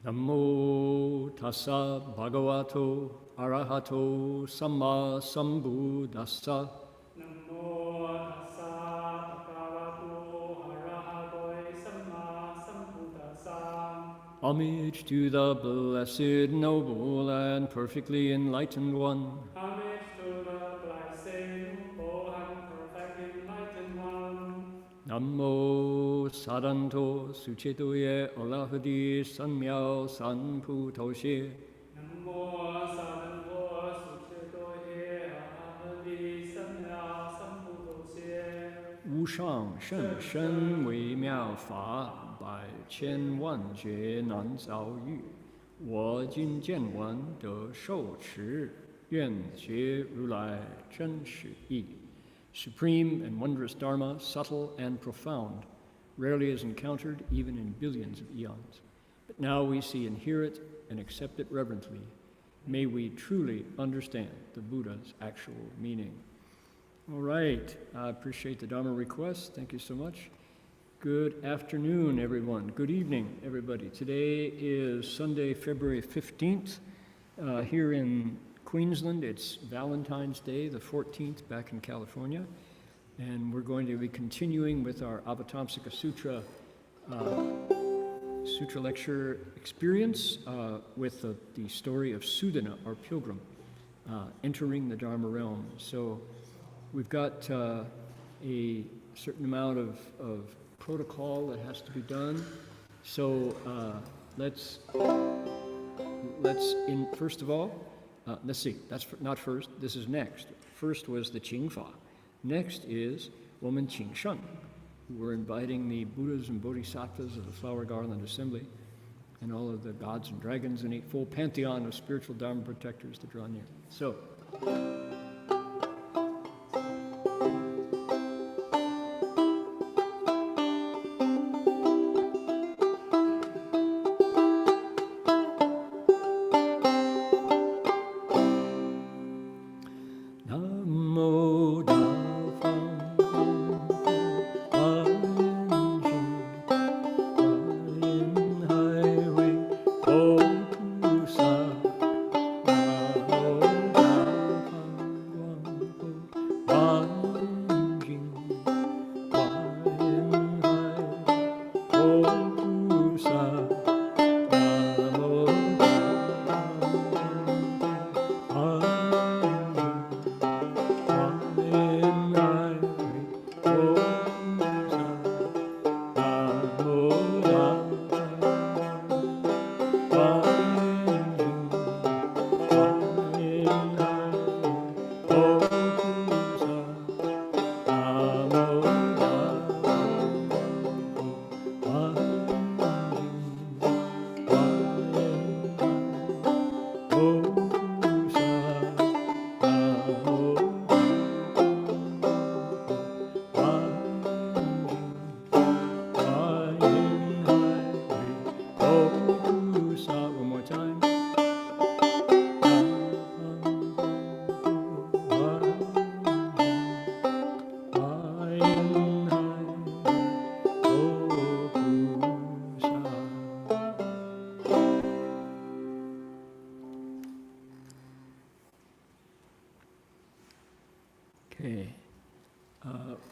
Namo tassa bhagavato arahato samma sambuddhassa. Namo tassa bhagavato arahato samma sambuddhassa. Homage to the blessed, noble, and perfectly enlightened one. Homage to the blessed, noble, and perfectly enlightened one. Namo saranto suchetoye olahadi sanmyao sanputo she. Namo saranto suchetoye ahadi samya sambuddho xie. 无上甚深微妙法，百千万劫难遭遇。我今见闻得受持，愿解如来真实义。Supreme and wondrous Dharma, subtle and profound, rarely is encountered even in billions of eons. But now we see and hear it and accept it reverently. May we truly understand the Buddha's actual meaning. All right, I appreciate the Dharma request. Thank you so much. Good afternoon, everyone. Good evening, everybody. Today is Sunday, February 15th. Here in Queensland, it's Valentine's Day, the 14th, back in California. And we're going to be continuing with our Avatamsaka Sutra lecture experience with the story of Sudana, our pilgrim, entering the Dharma realm. So we've got a certain amount of protocol that has to be done. So first of all, let's see, that's not first, this is next. First was the Qingfa. Next is Woman Qingsheng, who we're inviting the Buddhas and Bodhisattvas of the Flower Garland Assembly and all of the gods and dragons and a full pantheon of spiritual Dharma protectors to draw near. So, okay.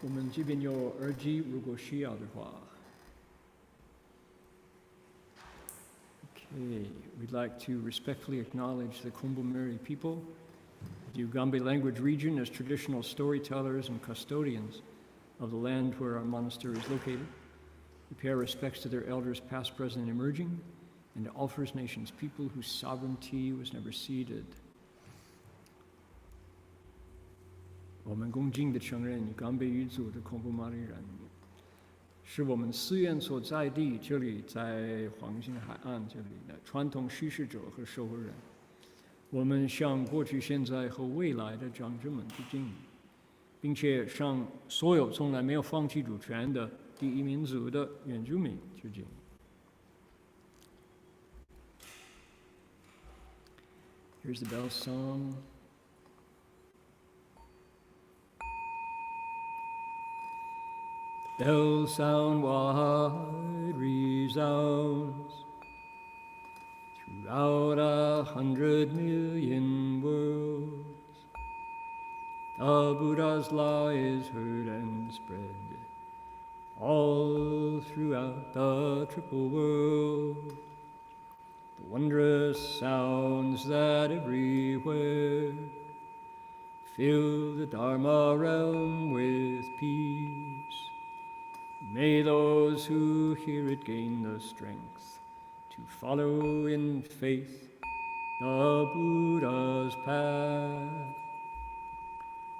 我们这边有耳机，如果需要的话。Okay, we'd like to respectfully acknowledge the Kumbumeri people, the Ugambi language region as traditional storytellers and custodians of the land where our monastery is located. We pay our respects to their elders past, present, and emerging, and to all First Nations people whose sovereignty was never ceded. 我们恭敬地承认冈贝语族的孔布马里人是我们寺院所在地，这里在黄金海岸这里的传统叙事者和守护人。我们向过去、现在和未来的长者们致敬，并且向所有从来没有放弃主权的第一民族的原住民致敬。Here's the bell song. Bell sound wide resounds, throughout 100 million worlds. The Buddha's law is heard and spread all throughout the triple world. The wondrous sounds that everywhere fill the Dharma realm with peace. May those who hear it gain the strength to follow in faith the Buddha's path.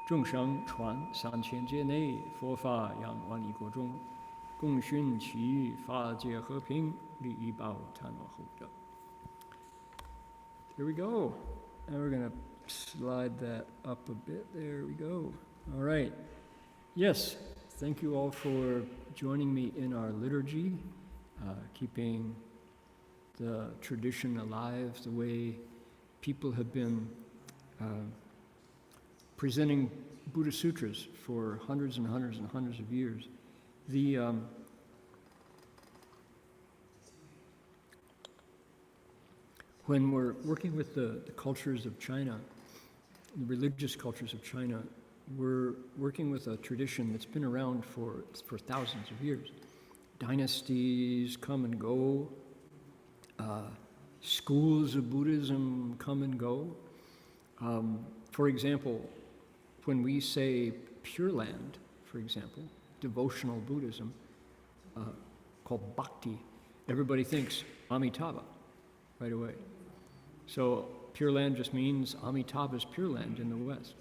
众生传3000劫内，佛法扬万亿国中，共熏其意，法界和平，利益报贪我后者。Here we go. Now we're going to slide that up a bit. There we go. All right. Yes, thank you all for joining me in our liturgy, keeping the tradition alive the way people have been presenting Buddha Sutras for hundreds and hundreds and hundreds of years. When we're working with the cultures of China, the religious cultures of China, we're working with a tradition that's been around for thousands of years. Dynasties come and go. Schools of Buddhism come and go. For example, when we say Pure Land, for example, devotional Buddhism, called Bhakti, everybody thinks Amitabha right away. So Pure Land just means Amitabha's Pure Land in the West.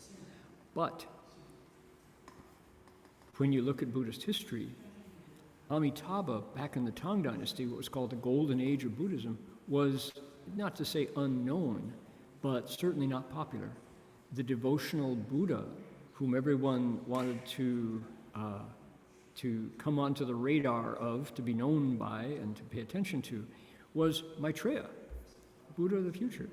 But when you look at Buddhist history, Amitabha, back in the Tang Dynasty, what was called the Golden Age of Buddhism, was not to say unknown, but certainly not popular. The devotional Buddha, whom everyone wanted to come onto the radar of, to be known by, and to pay attention to, was Maitreya, Buddha of the future.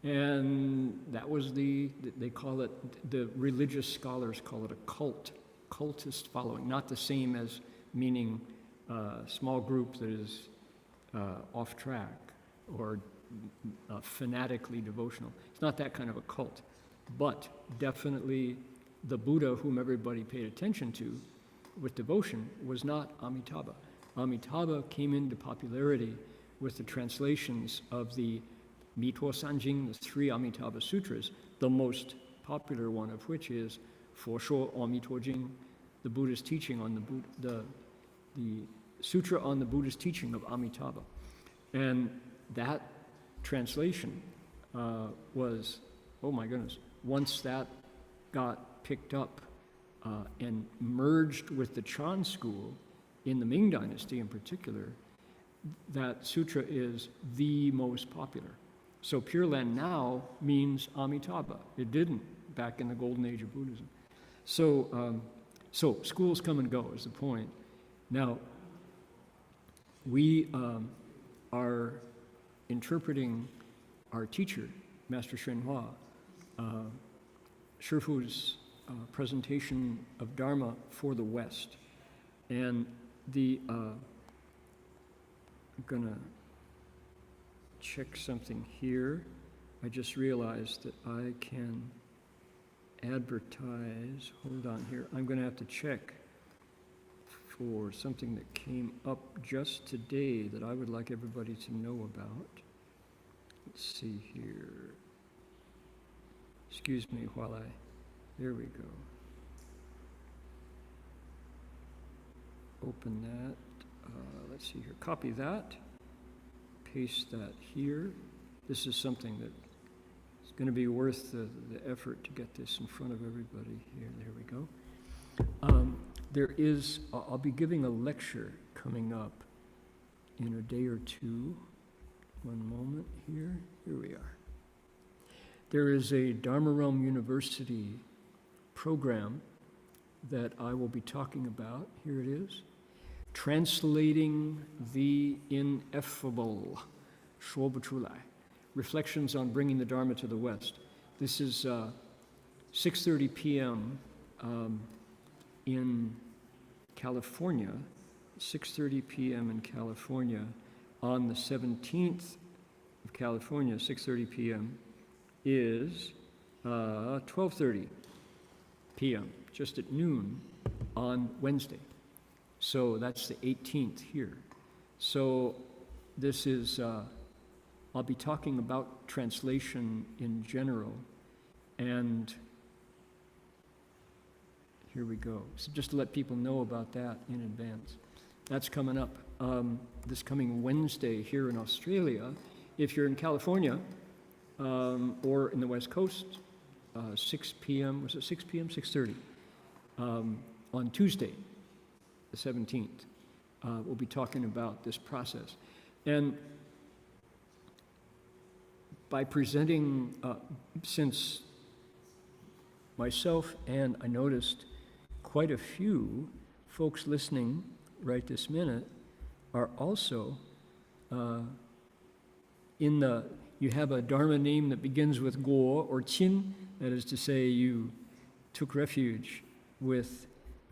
And that was they call it, the religious scholars call it a cultist following, not the same as meaning a small group that is off track or fanatically devotional. It's not that kind of a cult, but definitely the Buddha whom everybody paid attention to with devotion was not Amitabha. Amitabha came into popularity with the translations of the Mito Sanjing, the 3 Amitabha Sutras, the most popular one of which is Fo Shuo Amito Jing, the Buddha's teaching on the Sutra on the Buddha's teaching of Amitabha. And that translation was, oh my goodness, once that got picked up and merged with the Chan school in the Ming Dynasty in particular, that sutra is the most popular. So Pure Land now means Amitabha. It didn't back in the Golden Age of Buddhism. So schools come and go is the point. Now, we are interpreting our teacher, Master Shenhua, Shifu's presentation of Dharma for the West. And I'm gonna check something here. I just realized that I can advertise. Hold on here. I'm gonna have to check for something that came up just today that I would like everybody to know about. Let's see here. Excuse me while there we go. Open that. Let's see here. Copy that. Paste that here. This is something that is going to be worth the effort to get this in front of everybody here. There we go. I'll be giving a lecture coming up in a day or two. One moment here. Here we are. There is a Dharma Realm University program that I will be talking about. Here it is. Translating the Ineffable, Shuo Bu Chu Lai. Reflections on Bringing the Dharma to the West. This is 6:30 p.m. In California, 6:30 p.m. in California on the 17th. of California, 6:30 p.m., is 12:30 p.m., just at noon on Wednesday. So that's the 18th here. So this is, I'll be talking about translation in general, and here we go. So just to let people know about that in advance. That's coming up this coming Wednesday here in Australia. If you're in California or in the West Coast, 6 p.m., was it 6 p.m., 6:30, on Tuesday, the 17th. We'll be talking about this process. And by presenting, since myself and I noticed quite a few folks listening right this minute are also you have a Dharma name that begins with Guo or Qin, that is to say you took refuge with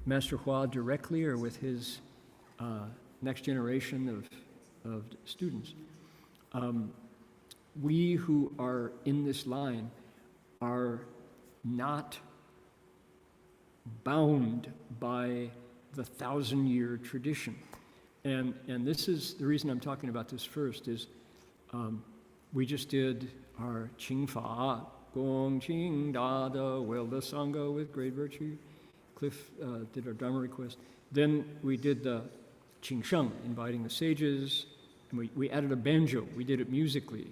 Master Hua directly or with his next generation of students. We who are in this line are not bound by the 1,000-year tradition. And this is the reason I'm talking about this first is we just did our Qing Fa, Gong Qing Da Da, well the Sangha with great virtue. Cliff did our Dharma request. Then we did the Qing Sheng, inviting the sages, and we added a banjo. We did it musically.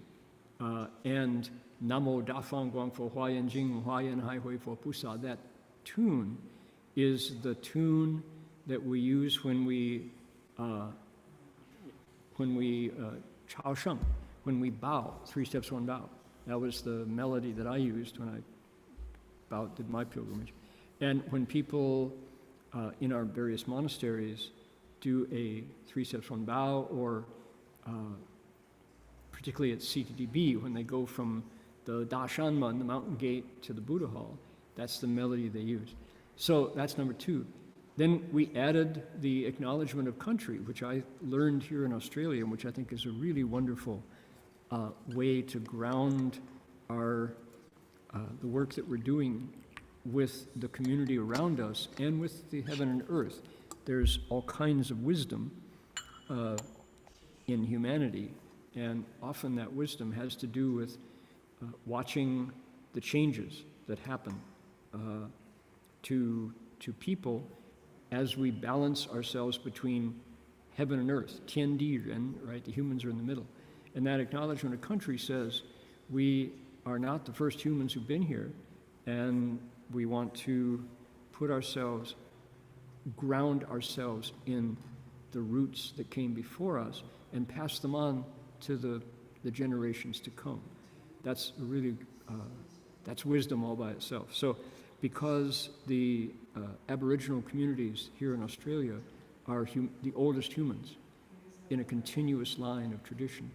And Namo Da Fang Guang Fo Hua Yan Jing Hua Yan Hai Hui Fo Pusa. That tune is the tune that we use when we Chao Sheng, when we bow, 3 steps, 1 bow. That was the melody that I used when I did my pilgrimage. And when people in our various monasteries do a 3 steps, 1 bow, or particularly at CTDB, when they go from the Da Shanman, the mountain gate, to the Buddha Hall, that's the melody they use. So that's number 2. Then we added the acknowledgement of country, which I learned here in Australia, and which I think is a really wonderful way to ground our the work that we're doing with the community around us and with the heaven and earth. There's all kinds of wisdom in humanity, and often that wisdom has to do with watching the changes that happen to people as we balance ourselves between heaven and earth, Tian Di Ren, right? The humans are in the middle. And that acknowledgement of country says we are not the first humans who've been here, and we want to ground ourselves in the roots that came before us and pass them on to the generations to come. That's really, that's wisdom all by itself. So because the Aboriginal communities here in Australia are the oldest humans in a continuous line of tradition,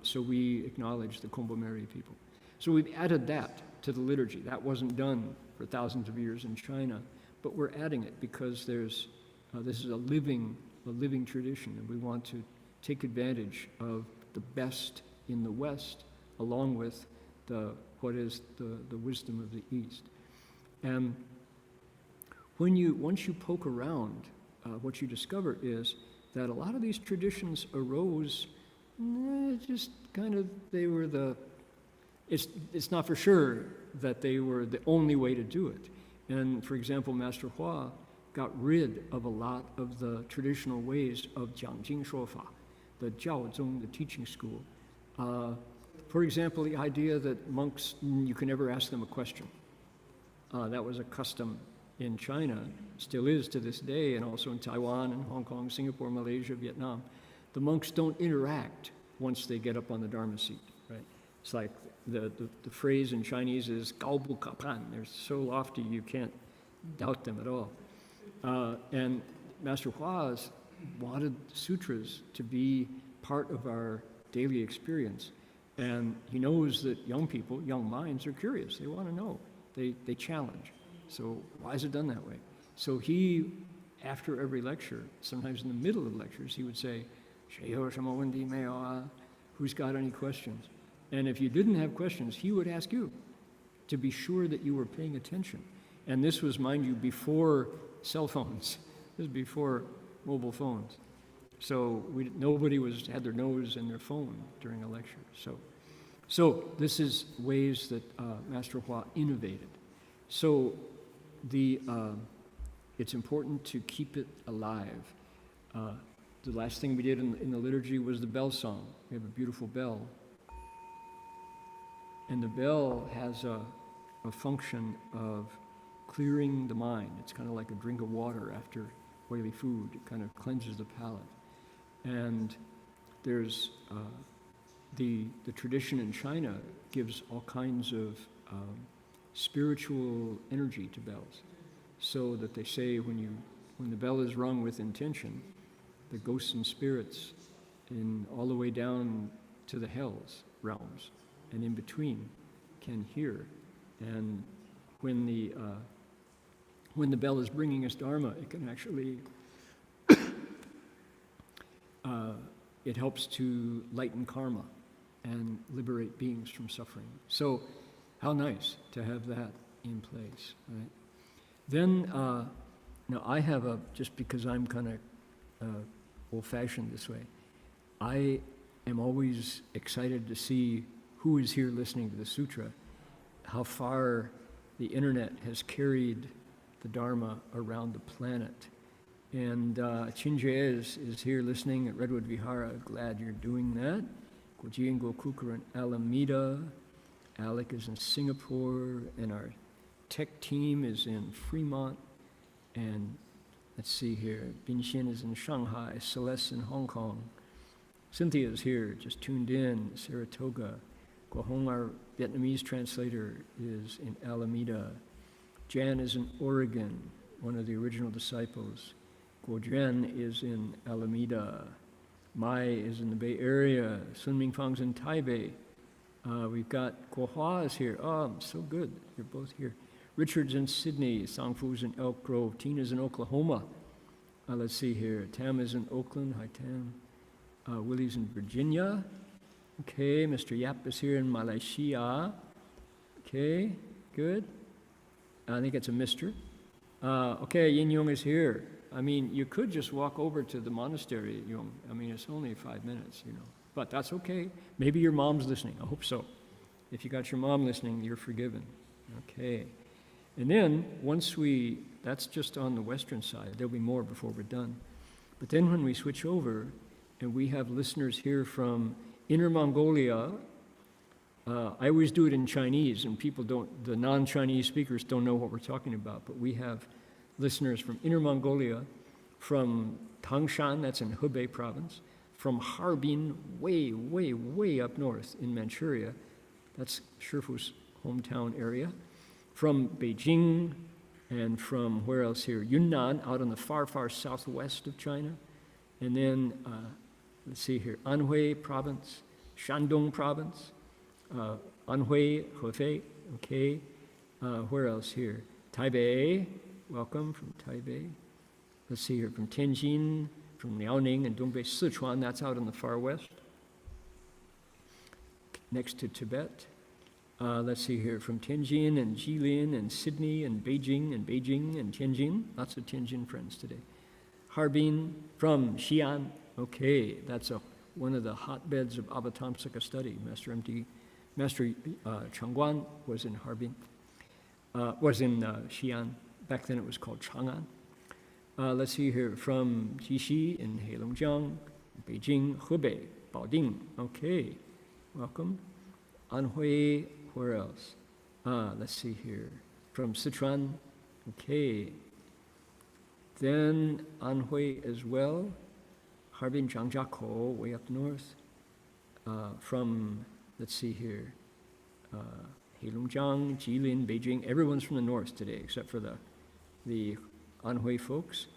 so we acknowledge the Kombumerri people. So we've added that to the liturgy. That wasn't done for thousands of years in China, but we're adding it because this is a living tradition, and we want to take advantage of the best in the West, along with what is the wisdom of the East. And once you poke around, what you discover is that a lot of these traditions arose just kind of, it's not for sure that they were the only way to do it. And for example, Master Hua got rid of a lot of the traditional ways of Jiangjing Shuofa, the Jiaozhong, the teaching school. For example, the idea that monks, you can never ask them a question. That was a custom in China, still is to this day, and also in Taiwan and Hong Kong, Singapore, Malaysia, Vietnam. The monks don't interact once they get up on the Dharma seat, right? It's like the phrase in Chinese is "gao bu ka pan." They're so lofty you can't doubt them at all. And Master Hua wanted sutras to be part of our daily experience. And he knows that young people, young minds are curious. They want to know. They challenge. So why is it done that way? So he, after every lecture, sometimes in the middle of lectures, he would say, "谁有什么问题没有啊? who's got any questions? And if you didn't have questions, he would ask you to be sure that you were paying attention. And this was, mind you, before cell phones. This was before mobile phones. So nobody had their nose in their phone during a lecture. So this is ways that Master Hua innovated. So it's important to keep it alive. The last thing we did in the liturgy was the bell song. We have a beautiful bell. And the bell has a function of clearing the mind. It's kind of like a drink of water after oily food. It kind of cleanses the palate. And there's the tradition in China gives all kinds of spiritual energy to bells, so that they say when the bell is rung with intention, the ghosts and spirits all the way down to the hells realms and in between can hear. And when the bell is bringing us Dharma, it can actually it helps to lighten karma and liberate beings from suffering. So how nice to have that in place, right? Then, now I have just because I'm kind of old-fashioned this way, I am always excited to see who is here listening to the Sutra, how far the internet has carried the Dharma around the planet. And Chinjie is here listening at Redwood Vihara. Glad you're doing that. Guoji and Gokuk are in Alameda. Alec is in Singapore. And our tech team is in Fremont. And let's see here. Binxian is in Shanghai. Celeste in Hong Kong. Cynthia is here, just tuned in. Saratoga. Guohong, our Vietnamese translator, is in Alameda. Jan is in Oregon, one of the original disciples. Guojuan is in Alameda. Mai is in the Bay Area. Sun Mingfang's in Taipei. We've got Guohua is here. Oh, so good. You're both here. Richard's in Sydney. Sangfu's in Elk Grove. Tina's in Oklahoma. Let's see here. Tam is in Oakland. Hi, Tam. Willie's in Virginia. Okay, Mr. Yap is here in Malaysia. Okay, good. I think it's a mister. Okay, Yin Yong is here. I mean, you could just walk over to the monastery, Yong. I mean, it's only 5 minutes, But that's okay. Maybe your mom's listening. I hope so. If you got your mom listening, you're forgiven. Okay. And then, that's just on the western side. There'll be more before we're done. But then when we switch over, and we have listeners here from Inner Mongolia, I always do it in Chinese, and the non-Chinese speakers don't know what we're talking about, but we have listeners from Inner Mongolia, from Tangshan, that's in Hebei province, from Harbin, way, way, way up north in Manchuria, that's Shifu's hometown area, from Beijing, and from where else here? Yunnan, out in the far, far southwest of China, and then, let's see here, Anhui province, Shandong province, Anhui, Hefei, okay. Where else here? Taipei, welcome from Taipei. Let's see here, from Tianjin, from Liaoning and Dongbei, Sichuan, that's out in the far west, next to Tibet. Let's see here, from Tianjin and Jilin and Sydney and Beijing and Tianjin, lots of Tianjin friends today. Harbin, from Xi'an, okay, that's one of the hotbeds of Avatamsaka study. Master Changguan was in Harbin, was in Xi'an. Back then it was called Chang'an. Let's see here, from Jixi in Heilongjiang, Beijing, Hebei, Baoding, okay, welcome. Anhui, where else? Let's see here, from Sichuan, okay. Then Anhui as well, Harbin, Zhangjiakou, way up north. From, let's see here, Heilongjiang, Jilin, Beijing, everyone's from the north today except for the Anhui folks.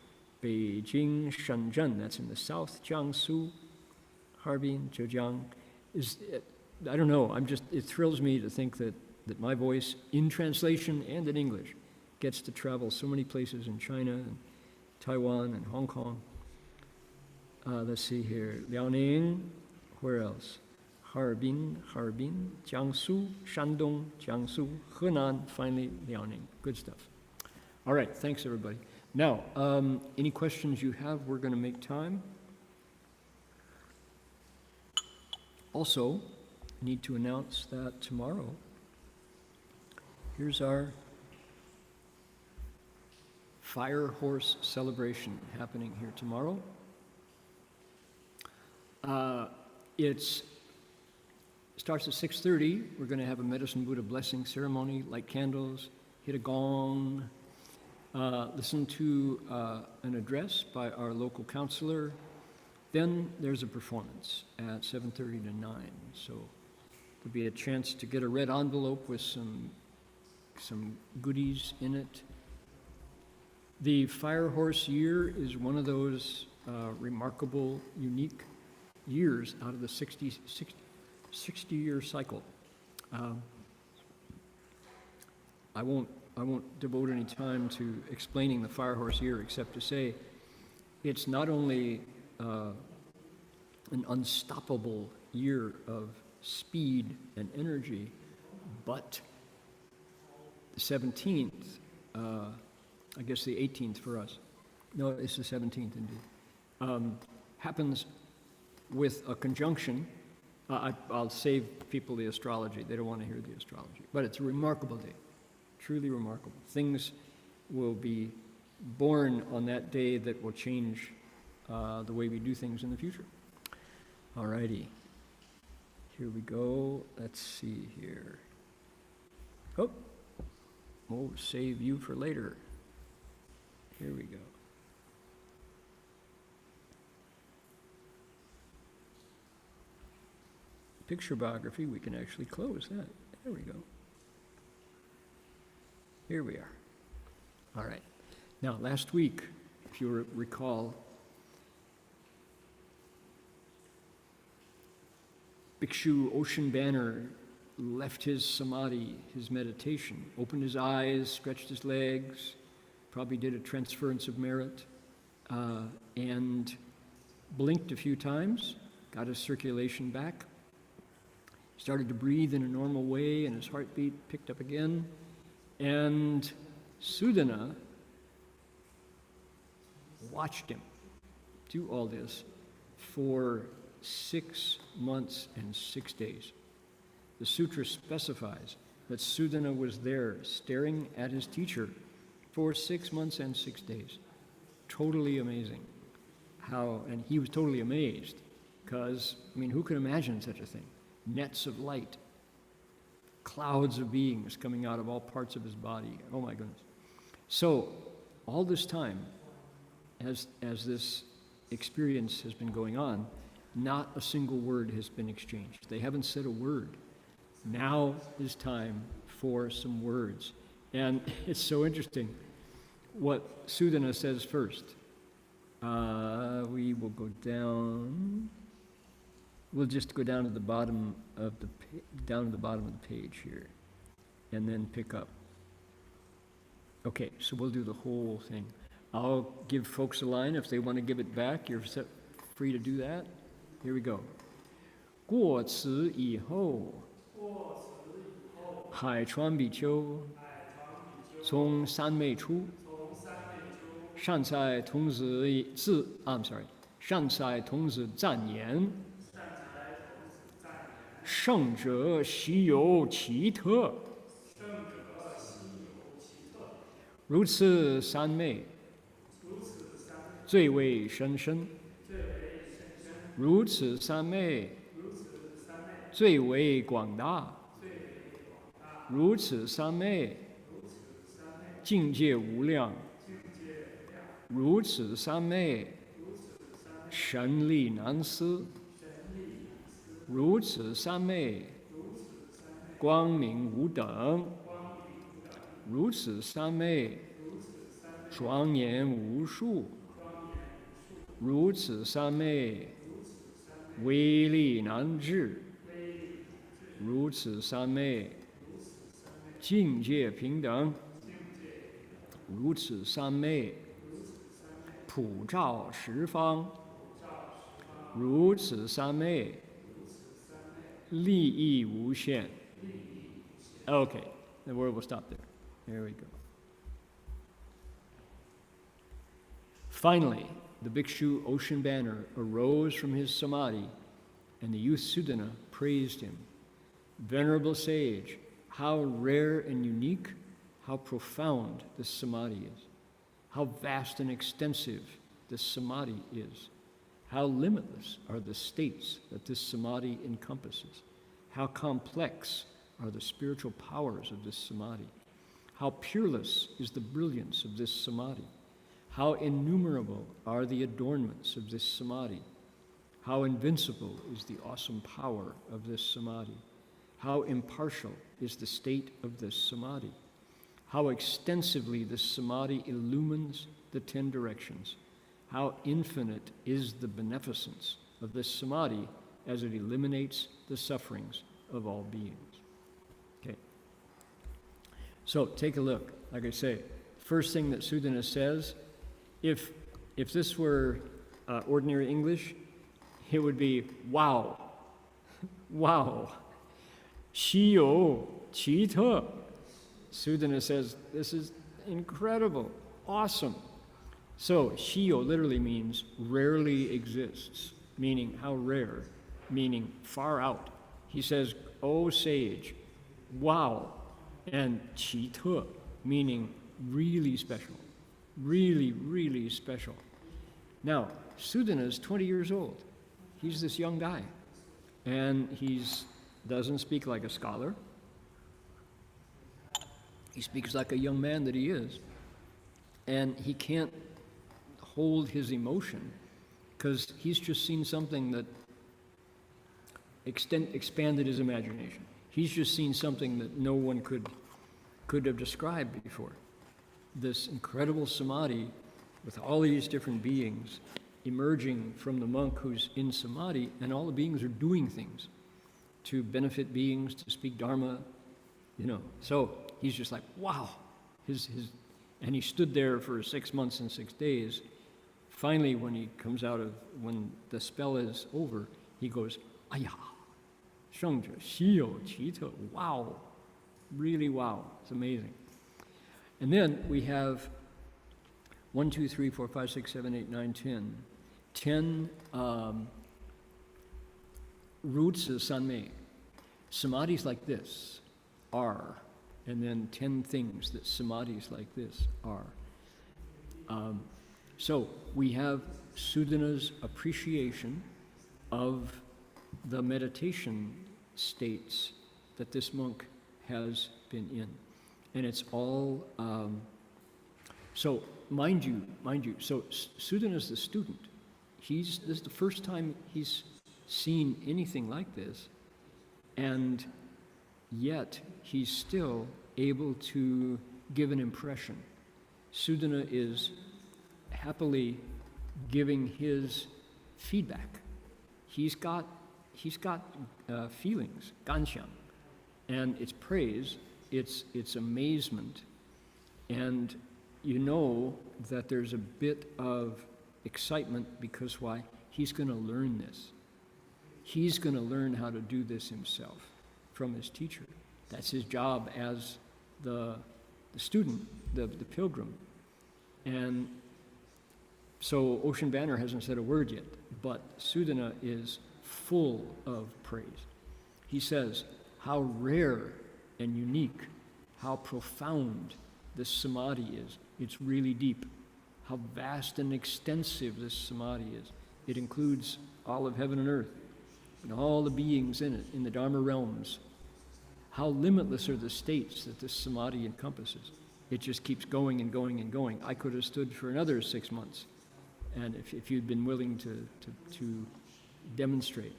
Beijing, Shenzhen, that's in the south, Jiangsu, Harbin, Zhejiang. I don't know, it thrills me to think that my voice, in translation and in English, gets to travel so many places in China and Taiwan and Hong Kong. Let's see here, Liaoning, where else? Harbin, Jiangsu, Shandong, Jiangsu, Henan, finally Liaoning. Good stuff. All right, thanks everybody. Now, any questions you have, we're going to make time. Also, need to announce that tomorrow, here's our fire horse celebration happening here tomorrow. It starts at 6:30. We're going to have a Medicine Buddha blessing ceremony, light candles, hit a gong, listen to an address by our local counselor. Then there's a performance at 7:30 to 9. So there'll be a chance to get a red envelope with some goodies in it. The Fire Horse year is one of those remarkable, unique years out of the 60-year cycle. I won't devote any time to explaining the Fire Horse year except to say it's not only an unstoppable year of speed and energy, but the 17th, I guess the 18th for us, no, it's the 17th indeed, happens with a conjunction. I'll save people the astrology. They don't want to hear the astrology. But it's a remarkable day, truly remarkable. Things will be born on that day that will change the way we do things in the future. All righty. Here we go. Let's see here. Oh, we'll save you for later. Here we go. Picture biography, we can actually close that. There we go. Here we are. All right. Now, last week, if you recall, Bhikshu Ocean Banner left his samadhi, his meditation, opened his eyes, stretched his legs, probably did a transference of merit, and blinked a few times, got his circulation back, started to breathe in a normal way, and his heartbeat picked up again. And Sudana watched him do all this for 6 months and 6 days. The sutra specifies that Sudana was there staring at his teacher for 6 months and 6 days. Totally amazing. And he was totally amazed because, who could imagine such a thing? Nets of light, clouds of beings coming out of all parts of his body. Oh my goodness. So all this time, as this experience has been going on, not a single word has been exchanged. They haven't said a word. Now is time for some words. And it's so interesting what Sudana says first. We will go down. We'll just go down to the bottom of the page here, and then pick up. Okay, so we'll do the whole thing. I'll give folks a line if they want to give it back. You're free to do that. Here we go. 过此以后，海川比丘从三昧出，善哉童子善哉童子赞言。圣者稀有奇特，如此三昧，最为深深；如此三昧，最为广大；如此三昧，境界无量；如此三昧，神力难思。如此三昧，光明无等；如此三昧，庄严无数；如此三昧，威力难治；如此三昧，境界平等；如此三昧，普照十方；如此三昧，利益无限. Okay, the word will stop there. There we go. Finally, the bhikshu Ocean Banner arose from his samadhi, and the youth Sudana praised him. Venerable sage, how rare and unique, how profound this samadhi is. How vast and extensive this samadhi is. How limitless are the states that this samadhi encompasses. How complex are the spiritual powers of this samadhi. How pureless is the brilliance of this samadhi. How innumerable are the adornments of this samadhi. How invincible is the awesome power of this samadhi. How impartial is the state of this samadhi. How extensively this samadhi illumines the 10 directions. How infinite is the beneficence of this samadhi as it eliminates the sufferings of all beings. Okay. So take a look. Like I say, first thing that Sudana says, if this were ordinary English, it would be wow, wow, 稀有奇特. Sudana says, this is incredible, awesome. So, 稀有 literally means rarely exists, meaning how rare, meaning far out. He says, oh sage, wow, and 奇特, meaning really special, really, really special. Now, Sudana is 20 years old. He's this young guy, and he doesn't speak like a scholar. He speaks like a young man that he is, and he can't hold his emotion because he's just seen something that expanded his imagination. He's just seen something that no one could have described before. This incredible samadhi with all these different beings emerging from the monk who's in samadhi, and all the beings are doing things to benefit beings, to speak Dharma, So he's just like, wow. And he stood there for 6 months and 6 days. Finally, when the spell is over, he goes, 哎呀, 圣者稀有奇特, wow, really wow, it's amazing. And then we have 1, 2, 3, 4, 5, 6, 7, 8, 9, 10. 10 roots of Sanmei. Samadhis like this are, and then 10 things that samadhis like this are. So we have Sudana's appreciation of the meditation states that this monk has been in. And it's all, so mind you, so Sudana's the student. This is the first time he's seen anything like this, and yet he's still able to give an impression. Sudana is happily giving his feedback. He's got feelings, ganxiang, and it's praise, it's amazement, and you know that there's a bit of excitement because why? He's going to learn this. He's going to learn how to do this himself from his teacher. That's his job as the student, the pilgrim. And so Ocean Banner hasn't said a word yet, but Sudana is full of praise. He says how rare and unique, how profound this samadhi is. It's really deep. How vast and extensive this samadhi is. It includes all of heaven and earth and all the beings in it, in the Dharma realms. How limitless are the states that this samadhi encompasses. It just keeps going and going and going. I could have stood for another 6 months, and if you'd been willing to demonstrate.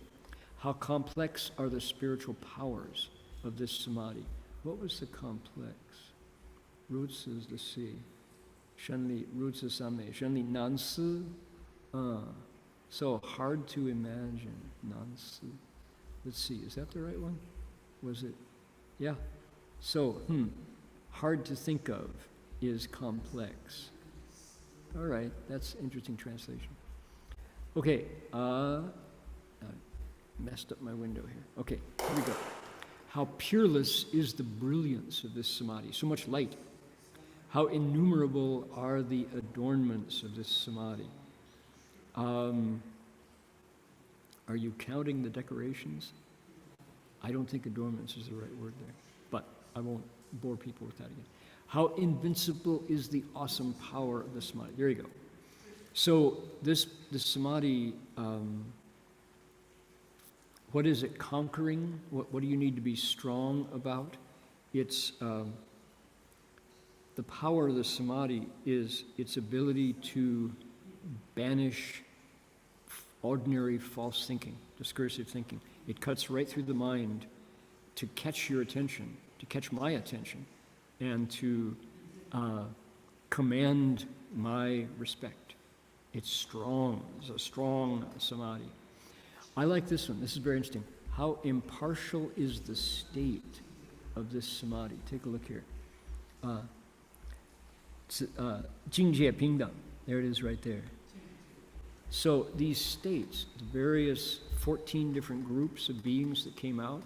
How complex are the spiritual powers of this samadhi? What was the complex? Roots is the sea. Shenli, roots is Sanmei. Shenli, Nansi. So hard to imagine. Nansi. Let's see, is that the right one? Was it? Yeah. So, hard to think of is complex. All right, that's interesting translation. Okay, messed up my window here. Okay, here we go. How peerless is the brilliance of this samadhi, so much light. How innumerable are the adornments of this samadhi. Are you counting the decorations? I don't think adornments is the right word there, but I won't bore people with that again. How invincible is the awesome power of the samadhi. There you go. So this samadhi, what is it conquering? What do you need to be strong about? It's the power of the samadhi is its ability to banish ordinary false thinking, discursive thinking. It cuts right through the mind to catch your attention, to catch my attention, and to command my respect. It's strong. It's a strong samadhi. I like this one. This is very interesting. How impartial is the state of this samadhi? Take a look here. 境界平等. There it is right there. So these states, the various 14 different groups of beings that came out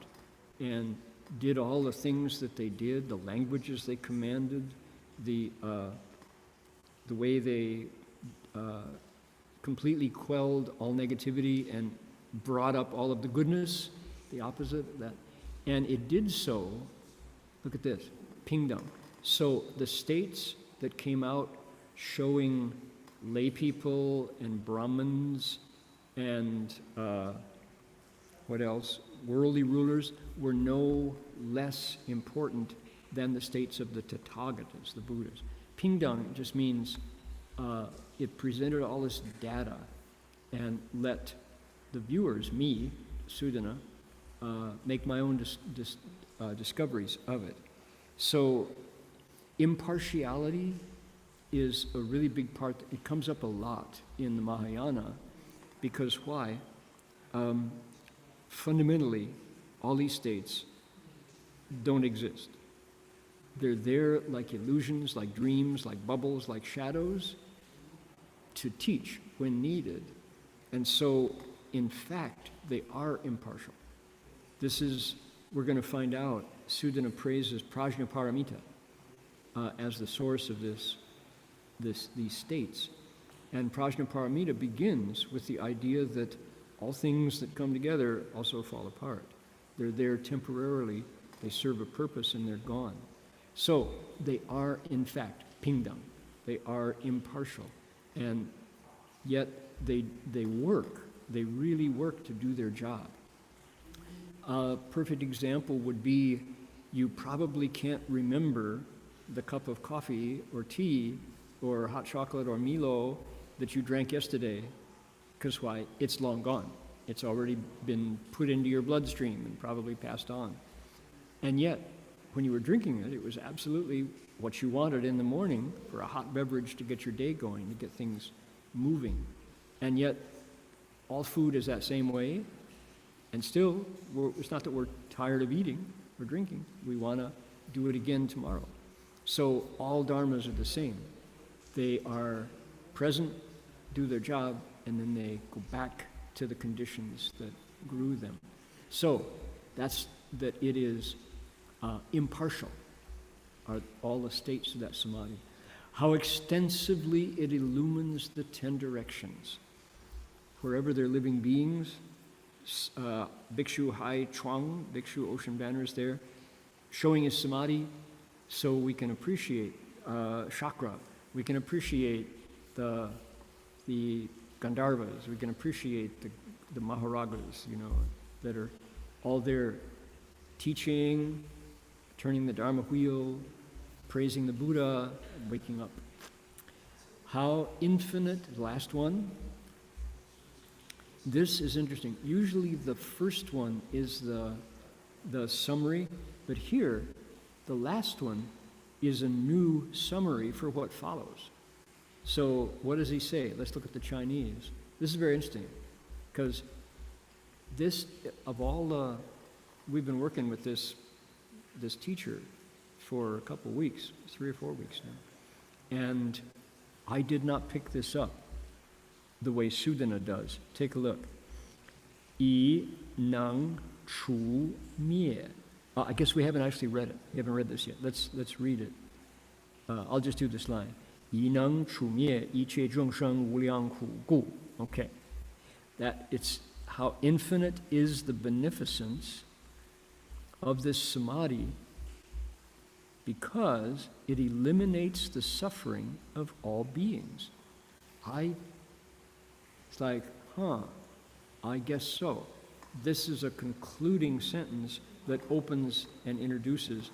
and did all the things that they did, the languages they commanded, the way they completely quelled all negativity and brought up all of the goodness, the opposite of that. And it did so, look at this, pingdom. So the states that came out showing lay people and Brahmins and what else? Worldly rulers were no less important than the states of the Tathagatas, the Buddhas. Pingdang just means it presented all this data and let the viewers, me, Sudana, make my own discoveries of it. So impartiality is a really big part. It comes up a lot in the Mahayana because why? Fundamentally, all these states don't exist. They're there like illusions, like dreams, like bubbles, like shadows to teach when needed. And so, in fact, they are impartial. This is, we're going to find out, Sudana praises Prajnaparamita as the source of these states. And Prajnaparamita begins with the idea that all things that come together also fall apart. They're there temporarily, they serve a purpose, and they're gone. So they are, in fact, pingdam. They are impartial. And yet they work. They really work to do their job. A perfect example would be you probably can't remember the cup of coffee or tea or hot chocolate or Milo that you drank yesterday, because why? It's long gone. It's already been put into your bloodstream and probably passed on. And yet, when you were drinking it, it was absolutely what you wanted in the morning for a hot beverage to get your day going, to get things moving. And yet, all food is that same way. And still, it's not that we're tired of eating or drinking. We want to do it again tomorrow. So all dharmas are the same. They are present, do their job, and then they go back to the conditions that grew them. So that's that it is impartial, are all the states of that samadhi. How extensively it illumines the 10 directions. Wherever there are living beings, Bhikshu Hai Chuang, Bhikshu Ocean Banner is there, showing his samadhi so we can appreciate chakra, we can appreciate the Gandharvas, we can appreciate the Maharagas, that are all there teaching, turning the Dharma wheel, praising the Buddha, waking up. How infinite, the last one. This is interesting. Usually the first one is the summary, but here, the last one is a new summary for what follows. So what does he say? Let's look at the Chinese. This is very interesting, because this, of all we've been working with this teacher for a couple weeks, 3 or 4 weeks now, and I did not pick this up the way Sudana does. Take a look. 以能除灭. I guess we haven't actually read it. We haven't read this yet. Let's read it. I'll just do this line. 以能除灭一切众生无量苦故. Okay. That it's how infinite is the beneficence of this samadhi because it eliminates the suffering of all beings. It's like, I guess so. This is a concluding sentence that opens and introduces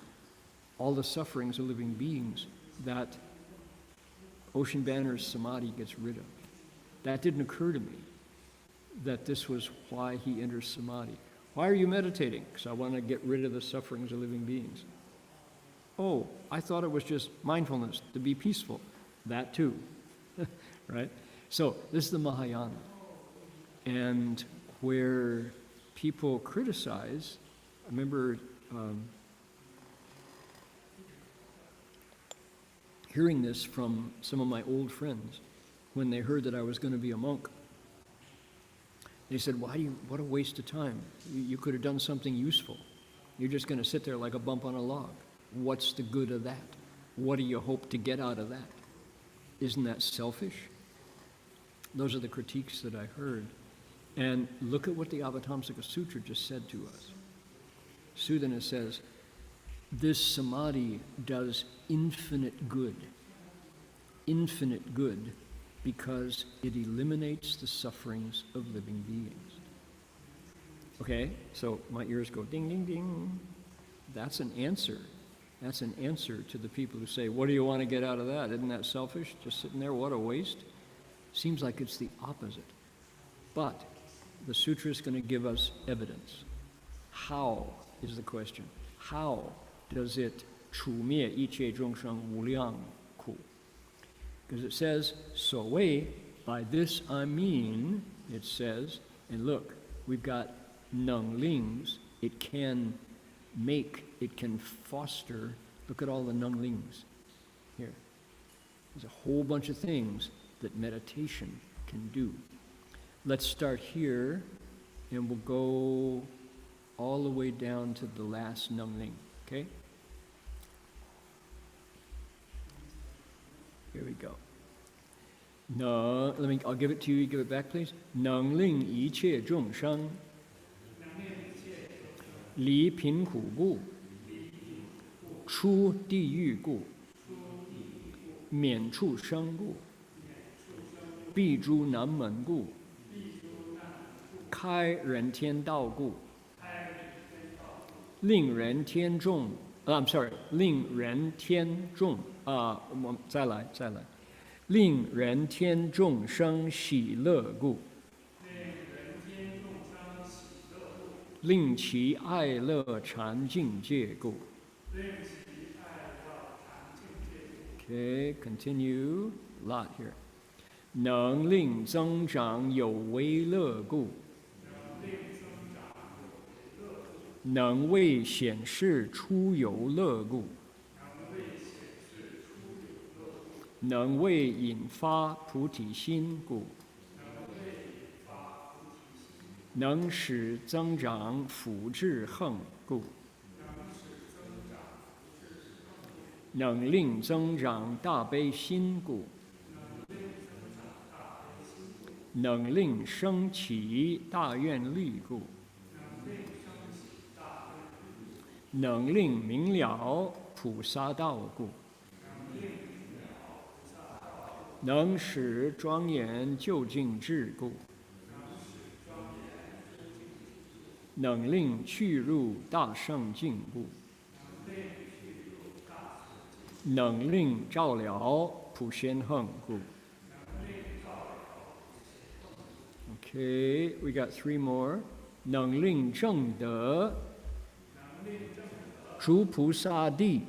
all the sufferings of living beings that Ocean Banner's samadhi gets rid of. That didn't occur to me, that this was why he enters samadhi. Why are you meditating? Because I want to get rid of the sufferings of living beings. Oh, I thought it was just mindfulness, to be peaceful. That too, right? So this is the Mahayana. And where people criticize, I remember hearing this from some of my old friends when they heard that I was going to be a monk. They said, what a waste of time. You could have done something useful. You're just going to sit there like a bump on a log. What's the good of that? What do you hope to get out of that? Isn't that selfish? Those are the critiques that I heard. And look at what the Avatamsaka Sutra just said to us. Sudana says, this samadhi does infinite good because it eliminates the sufferings of living beings. Okay, so my ears go ding, ding, ding. That's an answer. That's an answer to the people who say, what do you want to get out of that? Isn't that selfish? Just sitting there, what a waste. Seems like it's the opposite. But the sutra is going to give us evidence. How is the question? How does it 除灭一切众生无量苦? Because it says, 所谓, by this I mean, it says, and look, we've got 能令, it can make, it can foster. Look at all the 能令 here. There's a whole bunch of things that meditation can do. Let's start here, and we'll go all the way down to the last 能令, okay? Here we go. I'll give it to you, you give it back, please. 能令一切众生离贫苦故，出地狱故，免畜生故，闭诸南门故，开人天道故，令人天众，I'm sorry， 令人天众我再来，令人天众生喜乐故，令其爱乐禅境界故。Okay, continue. A lot here. 能令增长有为乐故，能为显示出游乐故，能为引发菩提心故，能使增长福智恒故，能令增长大悲心故，能令升起大愿力故，能令明了菩萨道故，能使庄严究竟智故，能令去入大圣境故，能令照了普贤恒故。Okay, we got 3 more. 能令正得诸菩萨地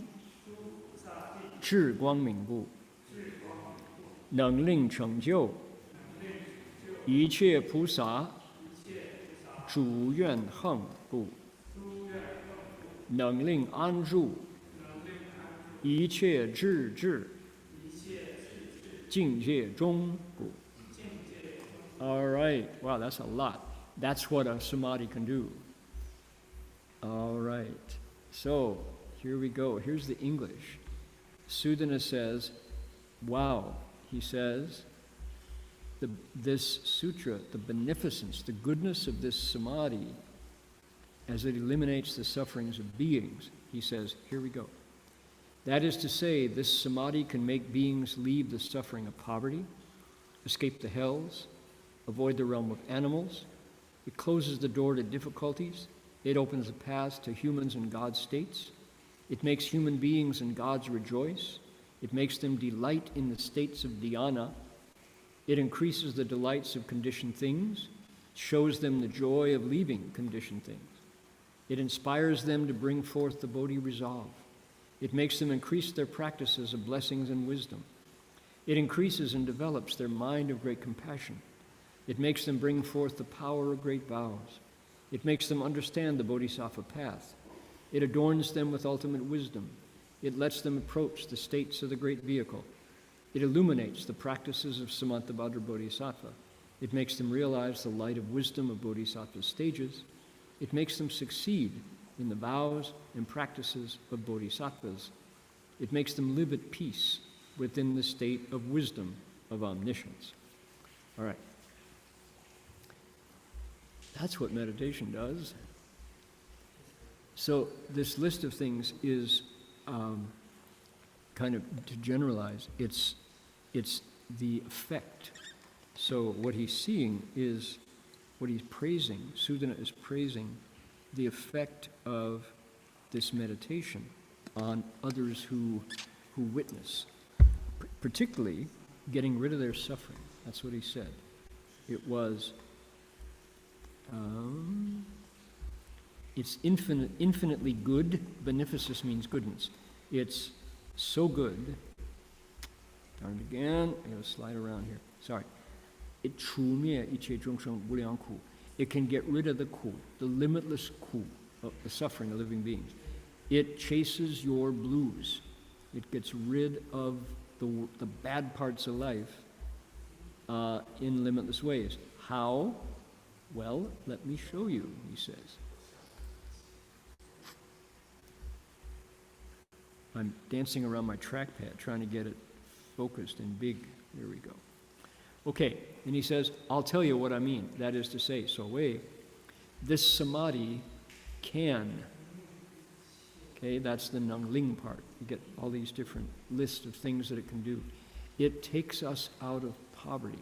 智光明故，能令成就一切菩萨诸愿恒故，能令安住一切智境界中故。All right, wow, that's a lot. That's what a samadhi can do. All right. So, here we go. Here's the English. Sudana says, wow, he says, this sutra, the beneficence, the goodness of this samadhi, as it eliminates the sufferings of beings, he says, here we go. That is to say, this samadhi can make beings leave the suffering of poverty, escape the hells, avoid the realm of animals. It closes the door to difficulties. It opens the path to humans and God states. It makes human beings and gods rejoice. It makes them delight in the states of dhyana. It increases the delights of conditioned things, shows them the joy of leaving conditioned things. It inspires them to bring forth the Bodhi resolve. It makes them increase their practices of blessings and wisdom. It increases and develops their mind of great compassion. It makes them bring forth the power of great vows. It makes them understand the Bodhisattva path. It adorns them with ultimate wisdom. It lets them approach the states of the great vehicle. It illuminates the practices of Samantabhadra Bodhisattva. It makes them realize the light of wisdom of Bodhisattva stages. It makes them succeed in the vows and practices of Bodhisattvas. It makes them live at peace within the state of wisdom of omniscience. All right. That's what meditation does. So this list of things is kind of, to generalize, it's the effect. So what he's seeing is, what he's praising, Sudana is praising the effect of this meditation on others who witness, particularly getting rid of their suffering. That's what he said. It was, it's infinitely good. Beneficence means goodness. It's so good. Darn it again. I gotta slide around here. Sorry. It can get rid of the ku, the limitless ku, of the suffering of living beings. It chases your blues. It gets rid of the bad parts of life in limitless ways. How? Well, let me show you, he says. I'm dancing around my trackpad trying to get it focused and big. There we go. Okay, and he says, I'll tell you what I mean. That is to say, so wait, this samadhi can, okay, that's the Nangling part. You get all these different lists of things that it can do. It takes us out of poverty.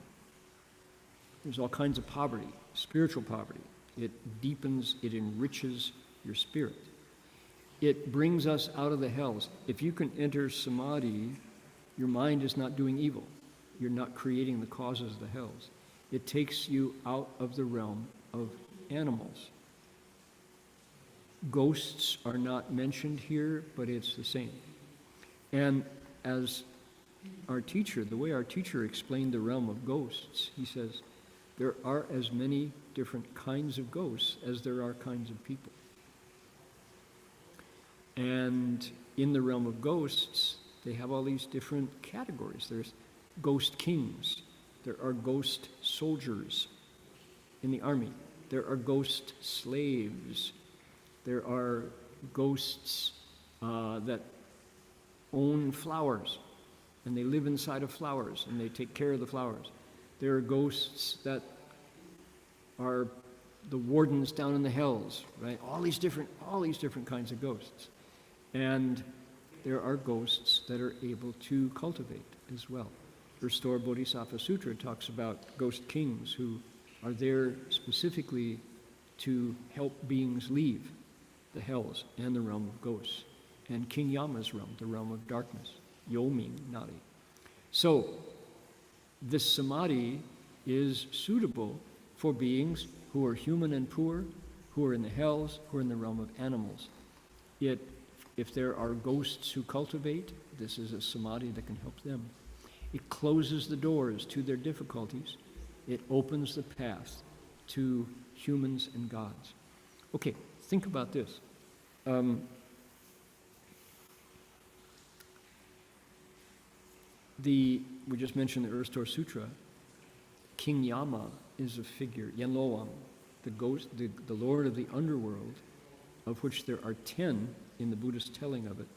There's all kinds of poverty, spiritual poverty. It deepens, it enriches your spirit. It brings us out of the hells. If you can enter samadhi, your mind is not doing evil. You're not creating the causes of the hells. It takes you out of the realm of animals. Ghosts are not mentioned here, but it's the same. And as our teacher, the way our teacher explained the realm of ghosts, he says, there are as many different kinds of ghosts as there are kinds of people. And in the realm of ghosts, they have all these different categories. There's ghost kings. There are ghost soldiers in the army. There are ghost slaves. There are ghosts that own flowers, and they live inside of flowers, and they take care of the flowers. There are ghosts that are the wardens down in the hells, right? All these different kinds of ghosts. And there are ghosts that are able to cultivate as well. The Restored Bodhisattva Sutra talks about ghost kings who are there specifically to help beings leave the hells and the realm of ghosts. And King Yama's realm, the realm of darkness, Yoming Nari. So, this samadhi is suitable for beings who are human and poor, who are in the hells, who are in the realm of animals. If there are ghosts who cultivate, this is a samadhi that can help them. It closes the doors to their difficulties. It opens the path to humans and gods. Okay, think about this. We just mentioned the Earth Store Sutra. King Yama is a figure, Yanloam the ghost, the lord of the underworld, of which there are 10 in the Buddhist telling of it.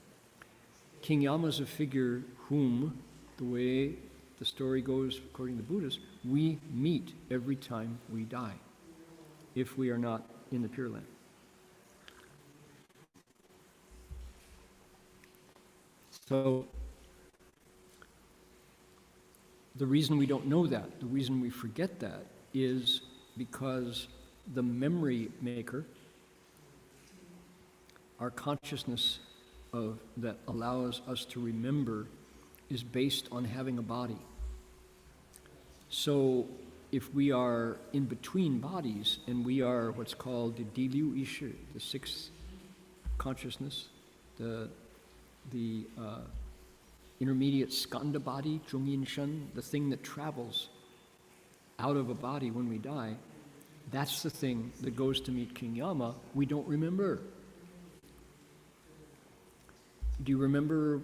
King Yama is a figure whom, the way the story goes according to the Buddhists, we meet every time we die, if we are not in the Pure Land. So, the reason we don't know that, the reason we forget that, is because the memory maker, our consciousness that allows us to remember, is based on having a body. So if we are in between bodies and we are what's called the Dilu Ishu, the sixth consciousness, the intermediate skanda body, Zhongyin Shen, the thing that travels out of a body when we die, that's the thing that goes to meet King Yama. We don't remember. Do you remember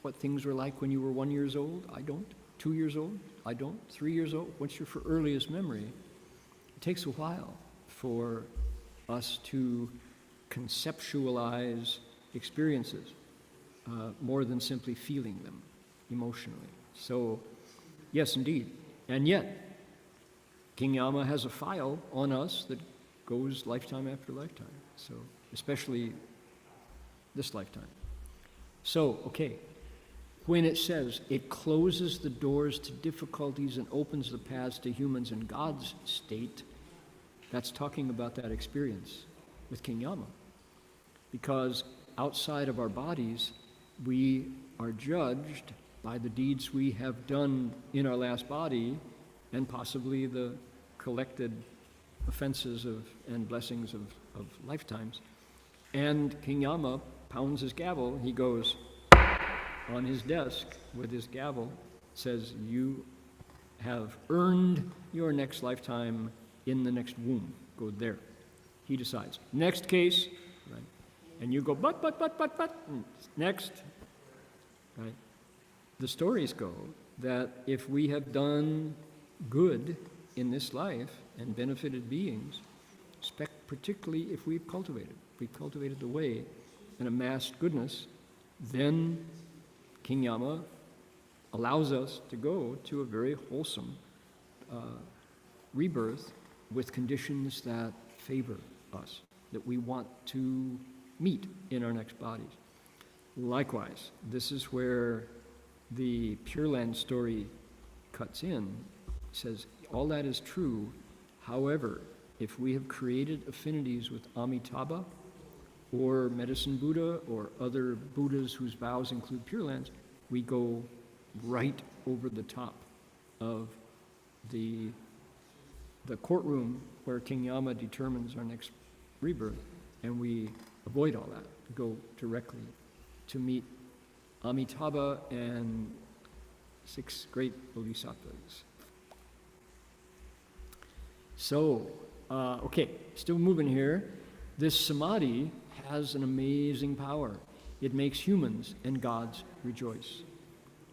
what things were like when you were 1 year old? I don't. 2 years old? I don't. 3 years old? What's your earliest memory? It takes a while for us to conceptualize experiences more than simply feeling them emotionally. So, yes, indeed. And yet, King Yama has a file on us that goes lifetime after lifetime. So, especially this lifetime. So, okay, when it says it closes the doors to difficulties and opens the paths to humans in God's state, that's talking about that experience with King Yama. Because outside of our bodies, we are judged by the deeds we have done in our last body and possibly the collected offenses and blessings of lifetimes. And King Yama pounds his gavel. He goes on his desk with his gavel, says, you have earned your next lifetime in the next womb. Go there. He decides. Next case, right? And you go, but, next, right? The stories go that if we have done good in this life and benefited beings, particularly if we've cultivated the way and amassed goodness, then King Yama allows us to go to a very wholesome rebirth with conditions that favor us, that we want to meet in our next bodies. Likewise, this is where the Pure Land story cuts in. It says, all that is true. However, if we have created affinities with Amitabha or Medicine Buddha or other Buddhas whose vows include Pure Lands, we go right over the top of the courtroom where King Yama determines our next rebirth, and we avoid all that, go directly to meet Amitabha and 6 great bodhisattvas. So, okay, still moving here. This samadhi has an amazing power. It makes humans and gods rejoice.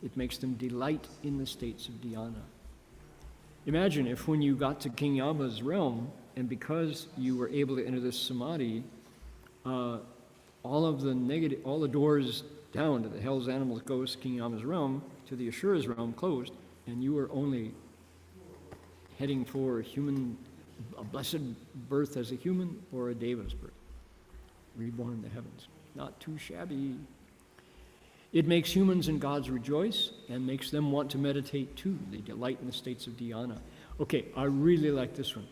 It makes them delight in the states of dhyana. Imagine if when you got to King Yama's realm, and because you were able to enter this samadhi, all the doors down to the hells, animals, ghosts, King Yama's realm, to the Ashura's realm closed, and you were only heading for a blessed birth as a human or a deva's birth, reborn in the heavens. Not too shabby. It makes humans and gods rejoice and makes them want to meditate too. They delight in the states of dhyana. Okay, I really like this one.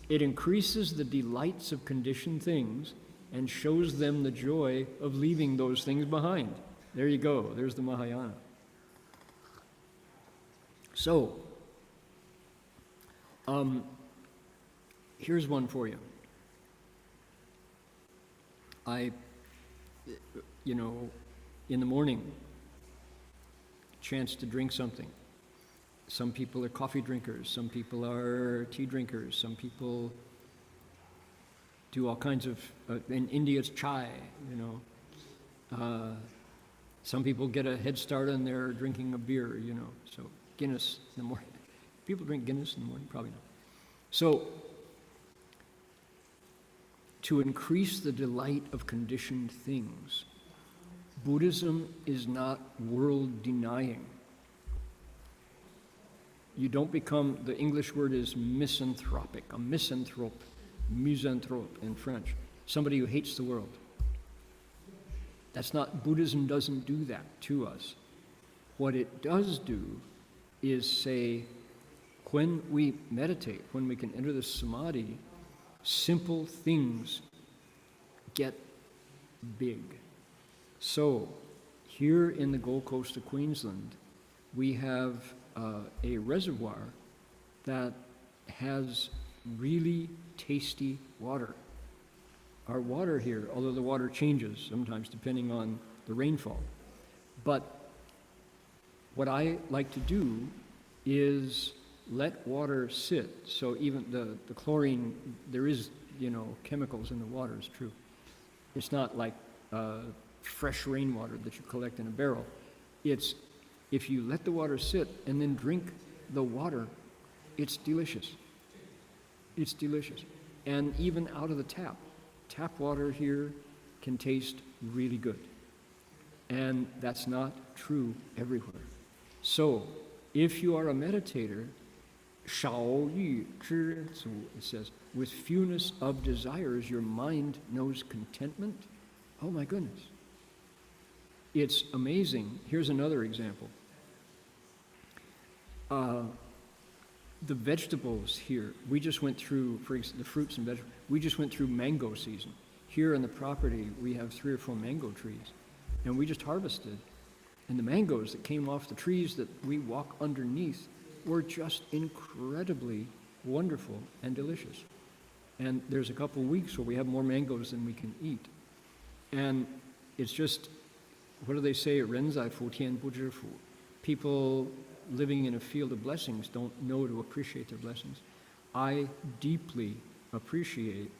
It increases the delights of conditioned things and shows them the joy of leaving those things behind. There you go. There's the Mahayana. So, here's one for you. In the morning, chance to drink something. Some people are coffee drinkers, some people are tea drinkers, some people do all kinds of, in India it's chai, some people get a head start on their drinking a beer, so Guinness in the morning. People drink Guinness in the morning? Probably not. So, to increase the delight of conditioned things. Buddhism is not world-denying. You don't become, the English word is misanthropic, a misanthrope in French, somebody who hates the world. That's not, Buddhism doesn't do that to us. What it does do is say, when we meditate, when we can enter the samadhi, simple things get big. So, here in the Gold Coast of Queensland, we have a reservoir that has really tasty water. Our water here, although the water changes sometimes depending on the rainfall, but what I like to do is let water sit. So even the chlorine, there is, chemicals in the water, it's true. It's not like fresh rainwater that you collect in a barrel. It's, if you let the water sit and then drink the water, it's delicious. It's delicious. And even out of the tap water here can taste really good. And that's not true everywhere. So, if you are a meditator, 少欲知足, it says, with fewness of desires, your mind knows contentment. Oh my goodness. It's amazing. Here's another example. The vegetables here, we just went through, for the fruits and vegetables, we just went through mango season. Here on the property, we have 3 or 4 mango trees, and we just harvested. And the mangoes that came off the trees that we walk underneath were just incredibly wonderful and delicious. And there's a couple weeks where we have more mangoes than we can eat. And it's just, what do they say? 人在福田不知福. People living in a field of blessings don't know to appreciate their blessings. I deeply appreciate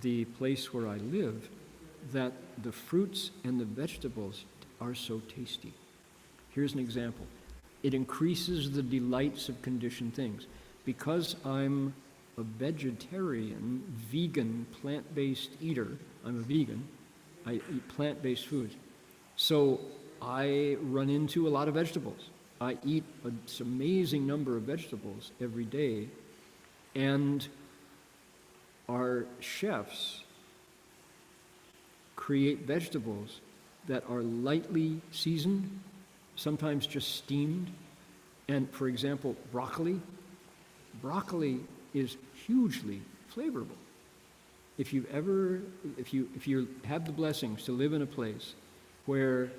the place where I live, that the fruits and the vegetables are so tasty. Here's an example. It increases the delights of conditioned things. Because I'm a vegetarian, vegan, plant-based eater, I'm a vegan, I eat plant-based foods. So I run into a lot of vegetables. I eat this amazing number of vegetables every day, and our chefs create vegetables that are lightly seasoned, sometimes just steamed. And for example, broccoli is hugely flavorful. If you have the blessings to live in a place where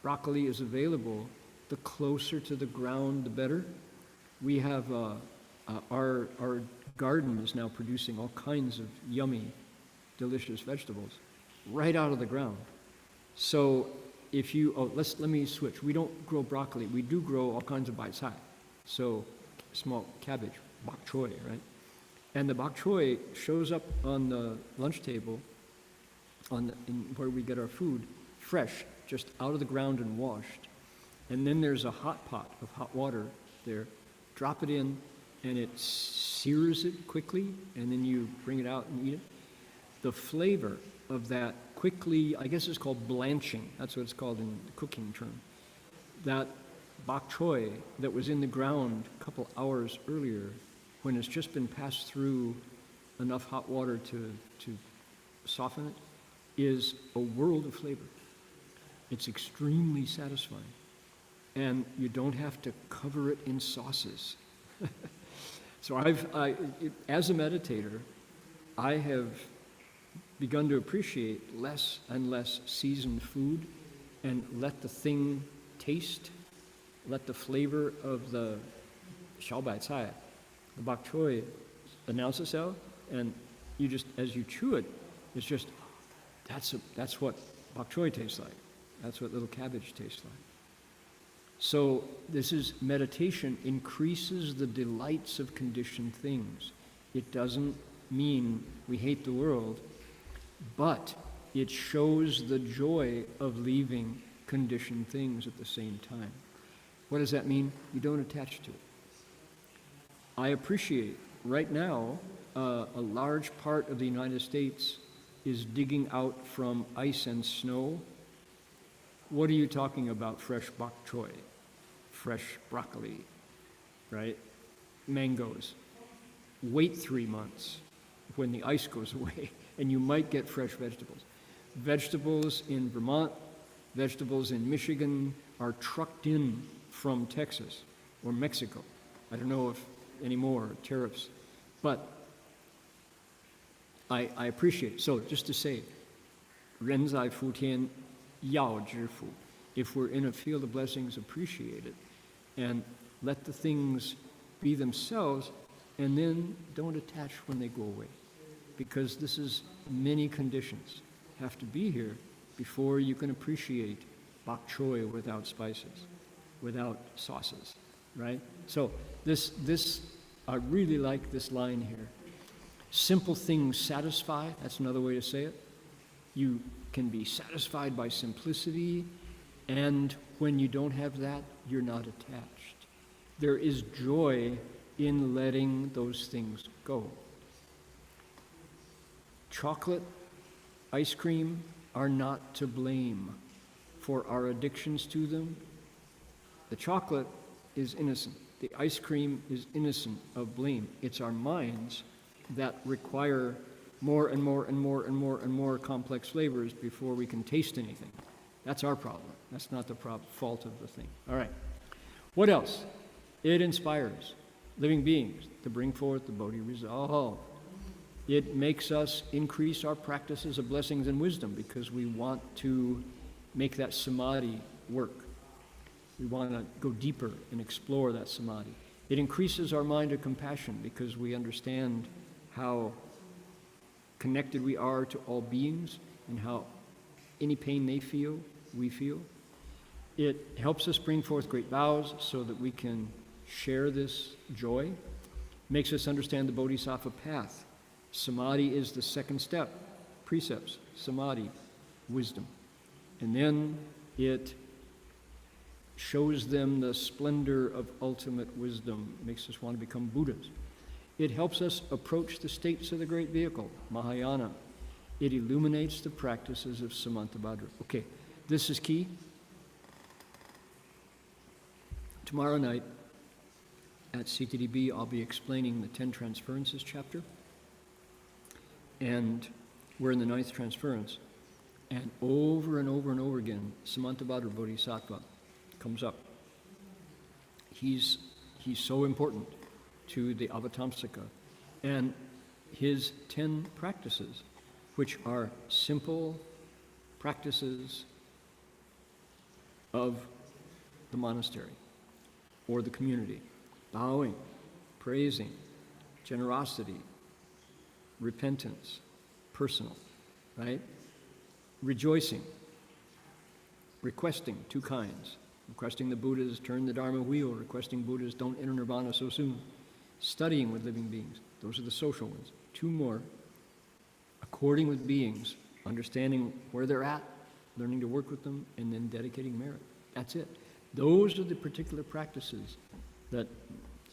broccoli is available, the closer to the ground, the better. We have, our garden is now producing all kinds of yummy, delicious vegetables right out of the ground. So if you, let me switch. We don't grow broccoli. We do grow all kinds of bok choy. So small cabbage, bok choy, right? And the bok choy shows up on the lunch table where we get our food, fresh, just out of the ground and washed. And then there's a hot pot of hot water there. Drop it in, and it sears it quickly, and then you bring it out and eat it. The flavor of that quickly, I guess it's called blanching. That's what it's called in the cooking term. That bok choy that was in the ground a couple hours earlier, when it's just been passed through enough hot water to soften it, is a world of flavor. It's extremely satisfying. And you don't have to cover it in sauces. So as a meditator, I have begun to appreciate less and less seasoned food and let the thing taste, let the flavor of the 小白菜, the bok choy, announce itself, and you just, as you chew it, it's just, that's what bok choy tastes like. That's what little cabbage tastes like. So this is meditation increases the delights of conditioned things. It doesn't mean we hate the world, but it shows the joy of leaving conditioned things at the same time. What does that mean? You don't attach to it. I appreciate right now a large part of the United States is digging out from ice and snow, what are you talking about? Fresh bok choy, fresh broccoli, right? Mangoes. Wait 3 months when the ice goes away, and you might get fresh vegetables. Vegetables in Vermont, vegetables in Michigan are trucked in from Texas or Mexico. I don't know if anymore, tariffs. But I appreciate it. So just to say, 人在福田要知福. If we're in a field of blessings, appreciate it. And let the things be themselves, and then don't attach when they go away. Because this is many conditions have to be here before you can appreciate bok choy without spices, without sauces, right? So this I really like this line here. Simple things satisfy, that's another way to say it. You can be satisfied by simplicity, and when you don't have that, you're not attached. There is joy in letting those things go. Chocolate, ice cream are not to blame for our addictions to them. The chocolate is innocent. The ice cream is innocent of blame. It's our minds that require more and more and more and more and more complex flavors before we can taste anything. That's our problem. That's not the fault of the thing. All right. What else? It inspires living beings to bring forth the Bodhi resolve. It makes us increase our practices of blessings and wisdom because we want to make that samadhi work. We want to go deeper and explore that samadhi. It increases our mind of compassion because we understand how connected we are to all beings and how any pain they feel, we feel. It helps us bring forth great vows so that we can share this joy. Makes us understand the Bodhisattva path. Samadhi is the second step. Precepts, samadhi, wisdom. And then it shows them the splendor of ultimate wisdom, makes us want to become Buddhas. It helps us approach the states of the great vehicle, Mahayana. It illuminates the practices of Samantabhadra. Okay, this is key. Tomorrow night at CTDB, I'll be explaining the 10 transferences chapter. And we're in the 9th transference. And over and over and over again, Samantabhadra Bodhisattva comes up. He's so important to the Avatamsaka. And his 10 practices, which are simple practices of the monastery or the community. Bowing, praising, generosity, repentance, personal, right? Rejoicing, requesting, 2 kinds. Requesting the Buddhas turn the Dharma wheel, requesting Buddhas don't enter nirvana so soon. Studying with living beings, those are the social ones. 2 more. According with beings, understanding where they're at, learning to work with them, and then dedicating merit. That's it. Those are the particular practices that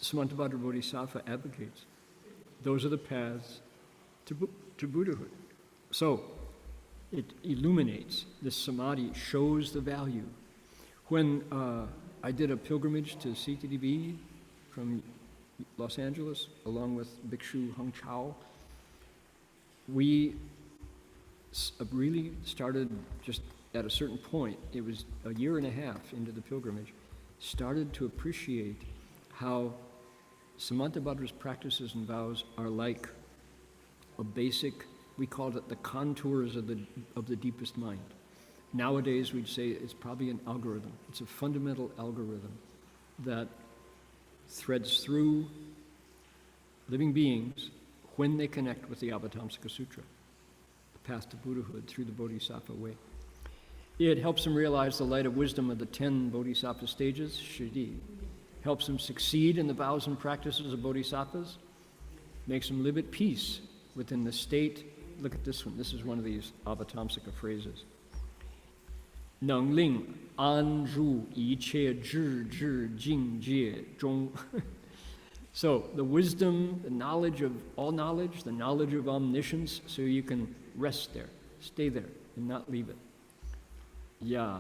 Samantabhadra Bodhisattva advocates. Those are the paths to Buddhahood. So, it illuminates, this samadhi shows the value. When I did a pilgrimage to CTDB from Los Angeles, along with Bhikshu Heng Chao, we really started just at a certain point, it was a year and a half into the pilgrimage, started to appreciate how Samantabhadra's practices and vows are like a basic, we called it the contours of the deepest mind. Nowadays we'd say it's probably an algorithm. It's a fundamental algorithm that threads through living beings when they connect with the Avatamsaka Sutra, the path to Buddhahood through the Bodhisattva way. It helps them realize the light of wisdom of the 10 Bodhisattva stages, Shri. Helps them succeed in the vows and practices of Bodhisattvas. Makes them live at peace within the state. Look at this one. This is one of these Avatamsaka phrases. 能令安住一切智智境界中. So the wisdom, the knowledge of all knowledge, the knowledge of omniscience, so you can rest there, stay there, and not leave it. Yeah,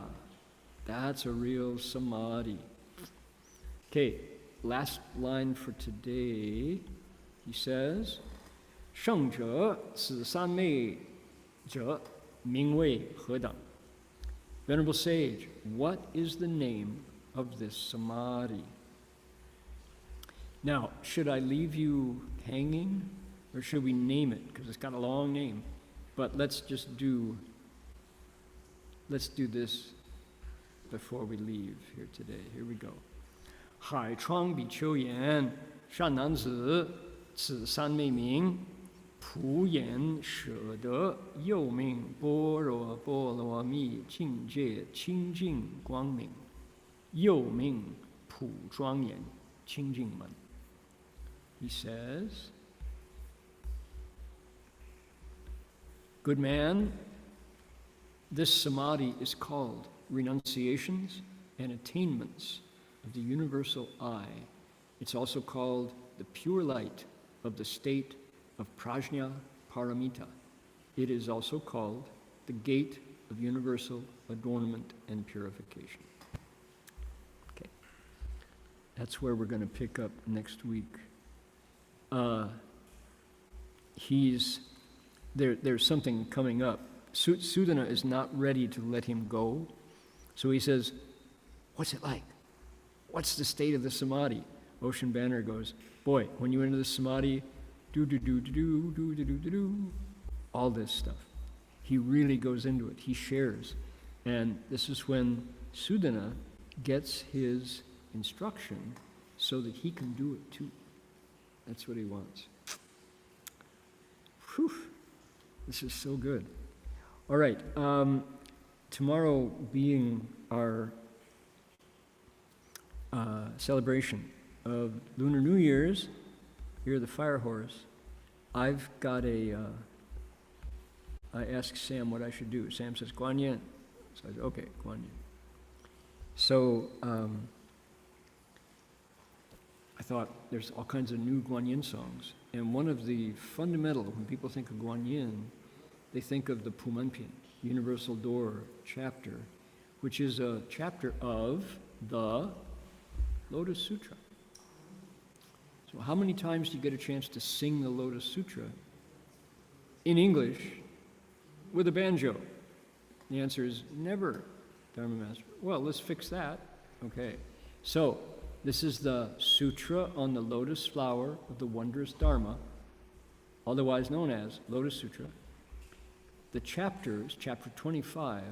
that's a real samadhi. Okay, last line for today. He says, 圣者此三昧者名为何等? Venerable Sage, what is the name of this samadhi? Now, should I leave you hanging, or should we name it? Because it's got a long name. But let's do this before we leave here today. Here we go. 海窗比丘言善男子此三昧名普眼舍得又名般若波罗蜜境界清净光明又名普庄严清净门 He says, good man, this samadhi is called renunciations and attainments of the universal I. It's also called the pure light of the state of prajna paramita. It is also called the gate of universal adornment and purification. Okay, that's where we're going to pick up next week. There's something coming up. Sudana is not ready to let him go, so he says, what's it like? What's the state of the samadhi? Ocean Banner goes, boy, when you enter the samadhi, all this stuff. He really goes into it. He shares. And this is when Sudana gets his instruction so that he can do it too. That's what he wants. Whew. This is so good. All right. Tomorrow being our celebration of Lunar New Year's, here the fire horse, I've got I asked Sam what I should do. Sam says, Guan Yin. So I said, okay, Guan Yin. So I thought there's all kinds of new Guan Yin songs. And one of the fundamental, when people think of Guan Yin, they think of the Pumanpian, Universal Door chapter, which is a chapter of the Lotus Sutra. So how many times do you get a chance to sing the Lotus Sutra in English with a banjo? The answer is never, Dharma Master. Well, let's fix that. Okay. So this is the Sutra on the Lotus Flower of the Wondrous Dharma, otherwise known as Lotus Sutra. The chapters, chapter 25,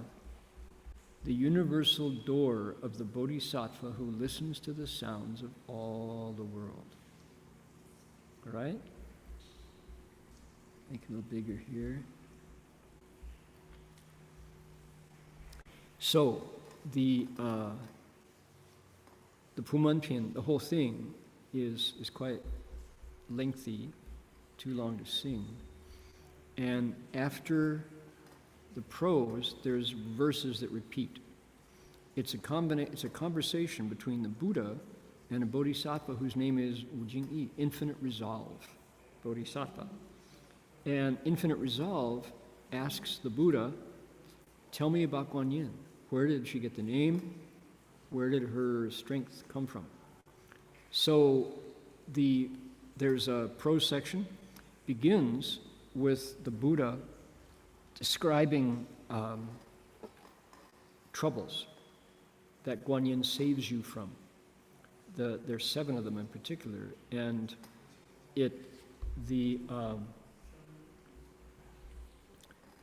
the universal door of the Bodhisattva who listens to the sounds of all the world. All right? Make it a little bigger here. So, the Pumanpian, the whole thing is quite lengthy, too long to sing. And after the prose, there's verses that repeat. It's a conversation between the Buddha and a bodhisattva whose name is Wujing-yi, Infinite Resolve Bodhisattva. And Infinite Resolve asks the Buddha, tell me about Guan Yin. Where did she get the name? Where did her strength come from? So there's a prose section, begins with the Buddha describing troubles that Guan Yin saves you from. There's 7 of them in particular, and the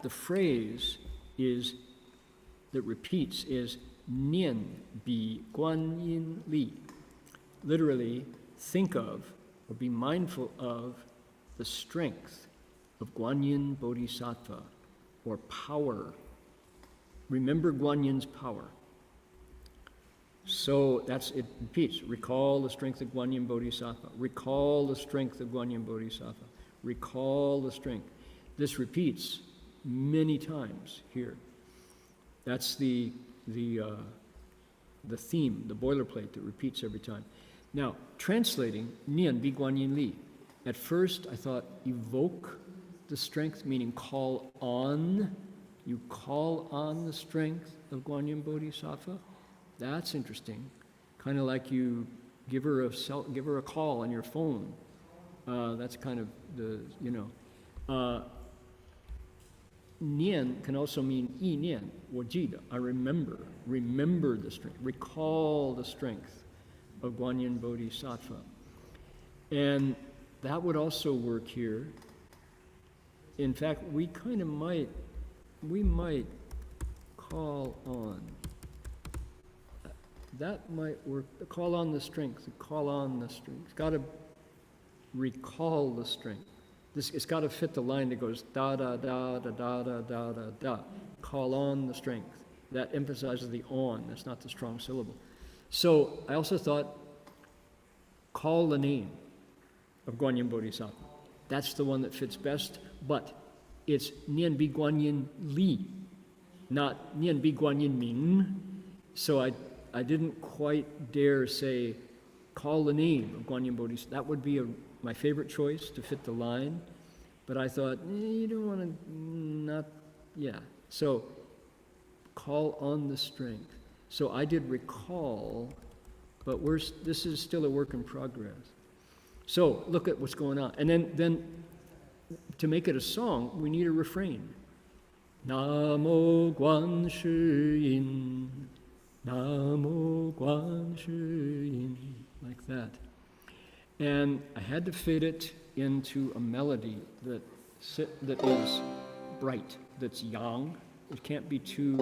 phrase that repeats is Nian bi Guan Yin Li. Literally, think of or be mindful of the strength of Guan Yin Bodhisattva, or power. Remember Guan Yin's power. So it repeats. Recall the strength of Guan Yin Bodhisattva. Recall the strength of Guan Yin Bodhisattva. Recall the strength. This repeats many times here. That's the theme, the boilerplate that repeats every time. Now, translating Nian Bi Guan Yin Li. At first, I thought evoke the strength, meaning call on. You call on the strength of Guanyin Bodhisattva. That's interesting. Kind of like you give her a call on your phone. That's kind of the, Nian can also mean yi nian, 我记得, I remember the strength, recall the strength of Guanyin Bodhisattva. And that would also work here. In fact, we might call on. That might work. Call on the strength. Call on the strength. It's got to recall the strength. It's got to fit the line that goes da da da da da da da da da. Call on the strength. That emphasizes the on. That's not the strong syllable. So I also thought, call the name of Guanyin Bodhisattva. That's the one that fits best, but it's Nian Bi Guanyin Li, not Nian Bi Guanyin Ming. So I didn't quite dare say, call the name of Guanyin Bodhisattva. That would be my favorite choice to fit the line, but I thought, you don't want to, So, call on the strength. So I did recall, but this is still a work in progress. So, look at what's going on. And then to make it a song, we need a refrain. Namo Guan Shi Yin, Namo Guan Shi Yin, like that. And I had to fit it into a melody that is bright, that's yang. It can't be too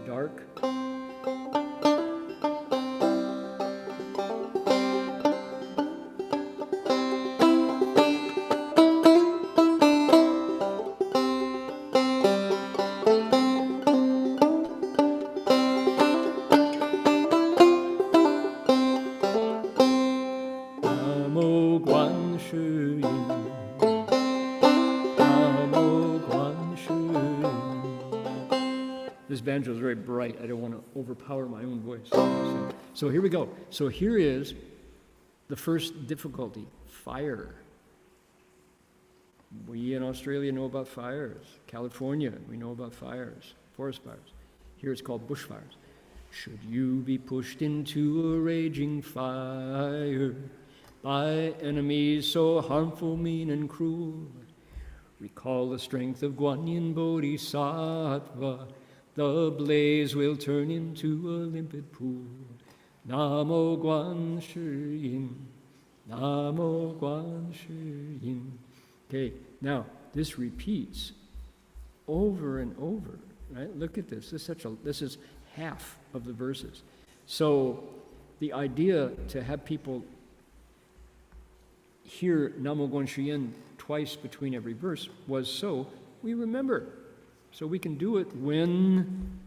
dark. This banjo is very bright. I don't want to overpower my own voice. So here we go. So here is the first difficulty, fire. We in Australia know about fires. California, we know about fires, forest fires. Here it's called bushfires. Should you be pushed into a raging fire by enemies so harmful, mean, and cruel, recall the strength of Guanyin Bodhisattva. The blaze will turn into a limpid pool. Namo Guan Shi Yin, Namo Guan Shi Yin. Okay, now this repeats over and over, right? Look at this. This is half of the verses. So the idea to have people hear Namo Guan Shi Yin twice between every verse was so we remember. So we can do it when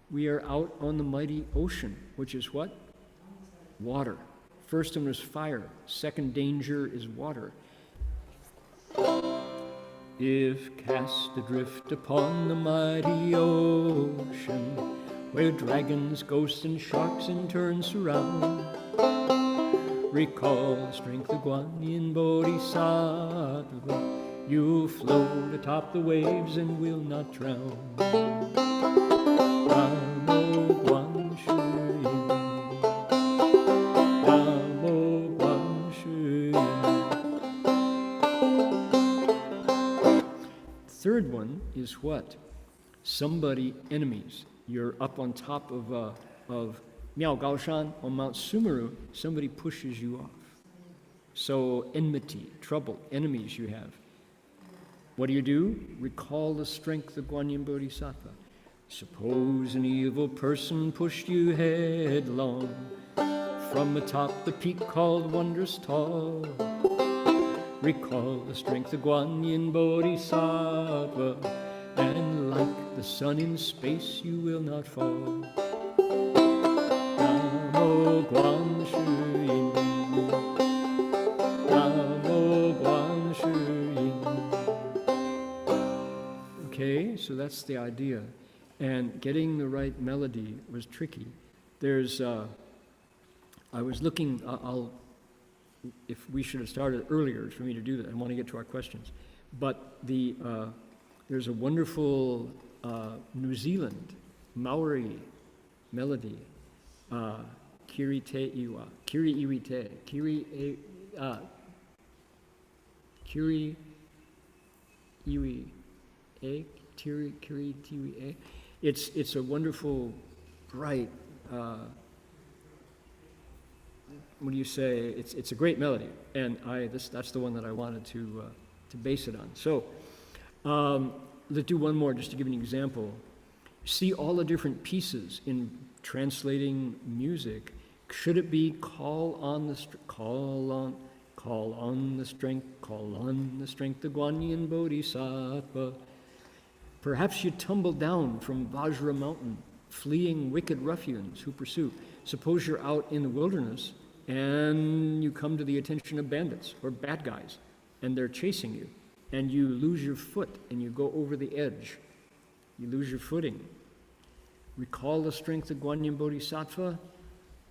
we are out on the mighty ocean, which is what? Water. First one is fire. Second danger is water. If cast adrift upon the mighty ocean, where dragons, ghosts, and sharks in turn surround, recall the strength of Guanyin Bodhisattva. You'll float atop the waves and will not drown. Namo Guan Shi Yin, Namo Guan Shi Yin. Third one is what? Enemies. You're up on top of Miao Gaoshan on Mount Sumeru. Somebody pushes you off. So enmity, trouble, enemies you have. What do? Recall the strength of Guanyin Bodhisattva. Suppose an evil person pushed you headlong from atop the peak called Wondrous Tall. Recall the strength of Guanyin Bodhisattva, and like the sun in space you will not fall. Namo Guan Shi Yin, Namo Guan Shi Yin. Okay, so that's the idea. And getting the right melody was tricky. I was looking, I'll if we should have started earlier for me to do that. I want to get to our questions. But there's a wonderful New Zealand Maori melody, Kiri Te Iwa, Kiri Iwi Te, Kiri Iwi E, Kiri Tiwi E. It's a wonderful, bright, what do you say? It's a great melody, and that's the one that I wanted to base it on. So let's do one more just to give you an example. See all the different pieces in translating music. Should it be call on the strength of Guanyin Bodhisattva? Perhaps you tumble down from Vajra mountain, fleeing wicked ruffians who pursue. Suppose you're out in the wilderness and you come to the attention of bandits or bad guys, and they're chasing you, and you lose your foot and you go over the edge. You lose your footing. Recall the strength of Guanyin Bodhisattva,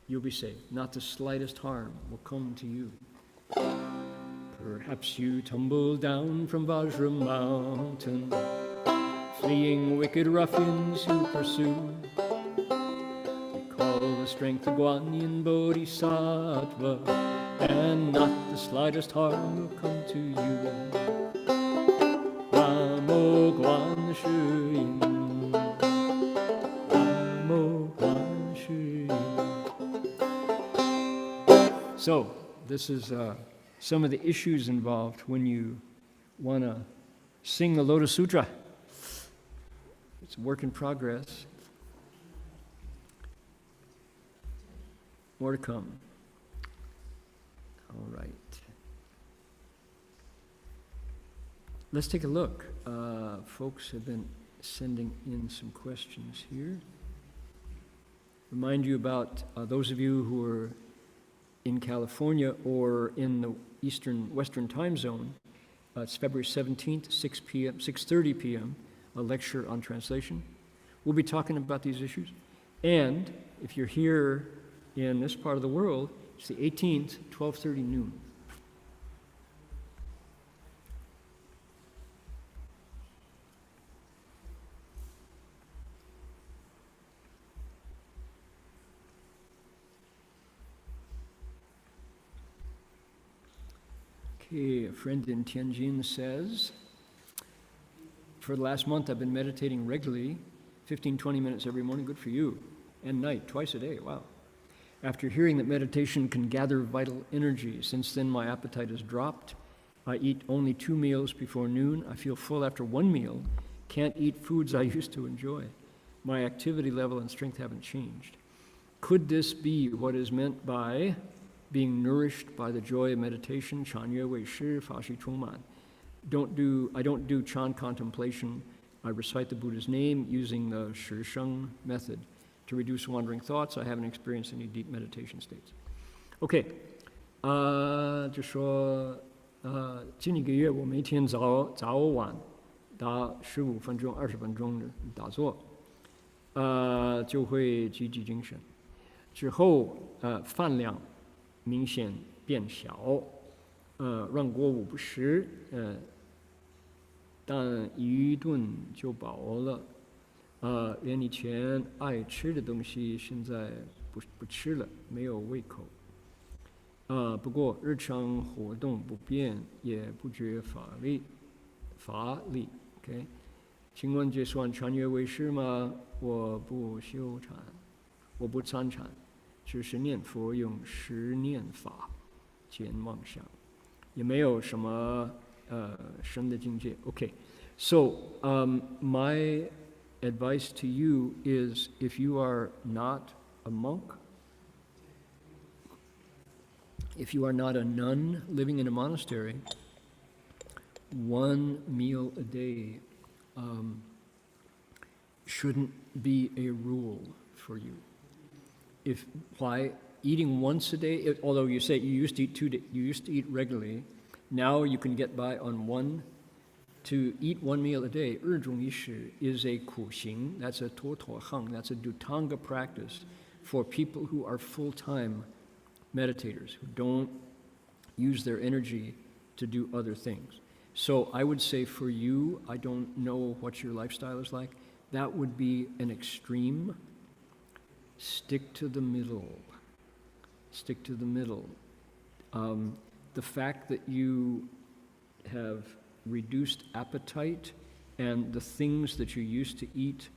you'll be safe. Not the slightest harm will come to you. Perhaps you tumble down from Vajra mountain, fleeing wicked ruffians who pursue. Recall the strength of Guanyin Bodhisattva, and not the slightest harm will come to you. Namo Guan Shi Yin. Namo Guan Shi Yin. So, this is some of the issues involved when you want to sing the Lotus Sutra. It's a work in progress. More to come. All right. Let's take a look. Folks have been sending in some questions here. Remind you about those of you who are in California or in the Western time zone. It's February 17th, 6 p.m., 6:30 p.m., a lecture on translation. We'll be talking about these issues. And if you're here in this part of the world, it's the 18th, 12:30 noon. Okay, a friend in Tianjin says, for the last month I've been meditating regularly, 15, 20 minutes every morning, good for you, and night, twice a day, wow. After hearing that meditation can gather vital energy, since then my appetite has dropped. I eat only 2 meals before noon. I feel full after 1 meal. Can't eat foods I used to enjoy. My activity level and strength haven't changed. Could this be what is meant by being nourished by the joy of meditation? 禅悦为师，法喜充满. I don't do Chan contemplation. I recite the Buddha's name using the Shi Sheng method. To reduce wandering thoughts, I haven't experienced any deep meditation states. Okay, 就说近一个月我每天早晚打15分钟、20分钟的打坐，就会积极精神。之后饭量明显变小，让过午不食，但一顿就饱了。连以前爱吃的东西现在不吃了，没有胃口。不过日常活动不变，也不觉乏力。OK， 请问这算禅悦为师吗？我不修禅，我不参禅，只是念佛用十念法减妄想，也没有什么深的境界。Okay, so my advice to you is, if you are not a monk, if you are not a nun living in a monastery, 1 meal a day shouldn't be a rule for you. Why? Eating once a day, although you say you used to eat you used to eat regularly, now you can get by on one. To eat 1 meal a day, 日中一食 is a 苦行, that's a 妥妥行, that's a Dhutanga practice for people who are full-time meditators, who don't use their energy to do other things. So I would say for you, I don't know what your lifestyle is like, that would be an extreme. Stick to the middle. Stick to the middle. The fact that you have reduced appetite and the things that you used to eat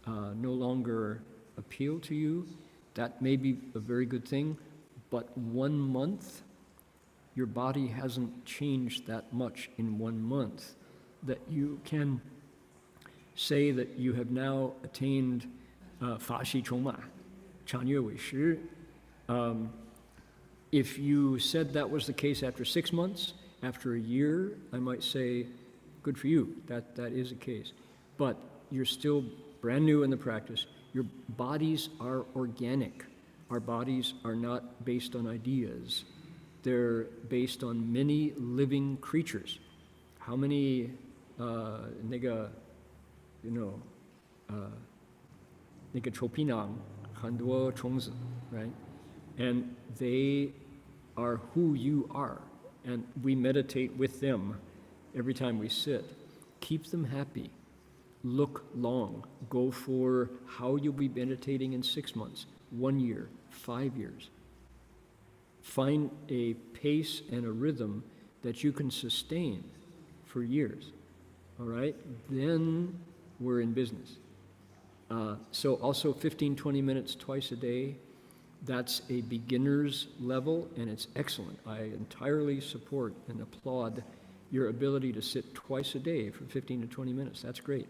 no longer appeal to you, that may be a very good thing, but 1 month, your body hasn't changed that much in 1 month that you can say that you have now attained 法喜充满, 长乐为师. If you said that was the case after 6 months, after a year, I might say, good for you, that is the case. But you're still brand new in the practice. Your bodies are organic. Our bodies are not based on ideas. They're based on many living creatures. How many, 那个臭皮囊, 很多虫子, right? And they are who you are. And we meditate with them every time we sit. Keep them happy. Look long. Go for how you'll be meditating in 6 months, 1 year, 5 years. Find a pace and a rhythm that you can sustain for years. All right? Then we're in business. So also 15, 20 minutes twice a day, that's a beginner's level, and it's excellent. I entirely support and applaud your ability to sit twice a day for 15 to 20 minutes. That's great.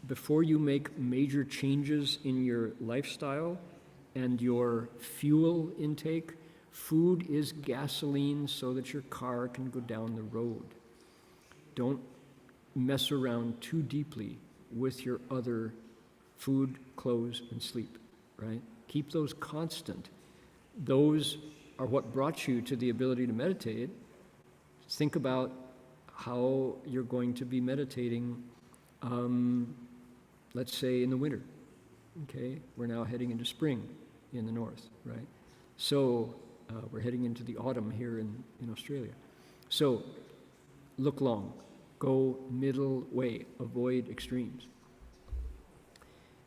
Before you make major changes in your lifestyle and your fuel intake, food is gasoline so that your car can go down the road. Don't mess around too deeply with your other food, clothes, and sleep, right? Keep those constant. Those are what brought you to the ability to meditate. Think about how you're going to be meditating, let's say in the winter, okay? We're now heading into spring in the north, right? So we're heading into the autumn here in Australia. So look long, go middle way, avoid extremes.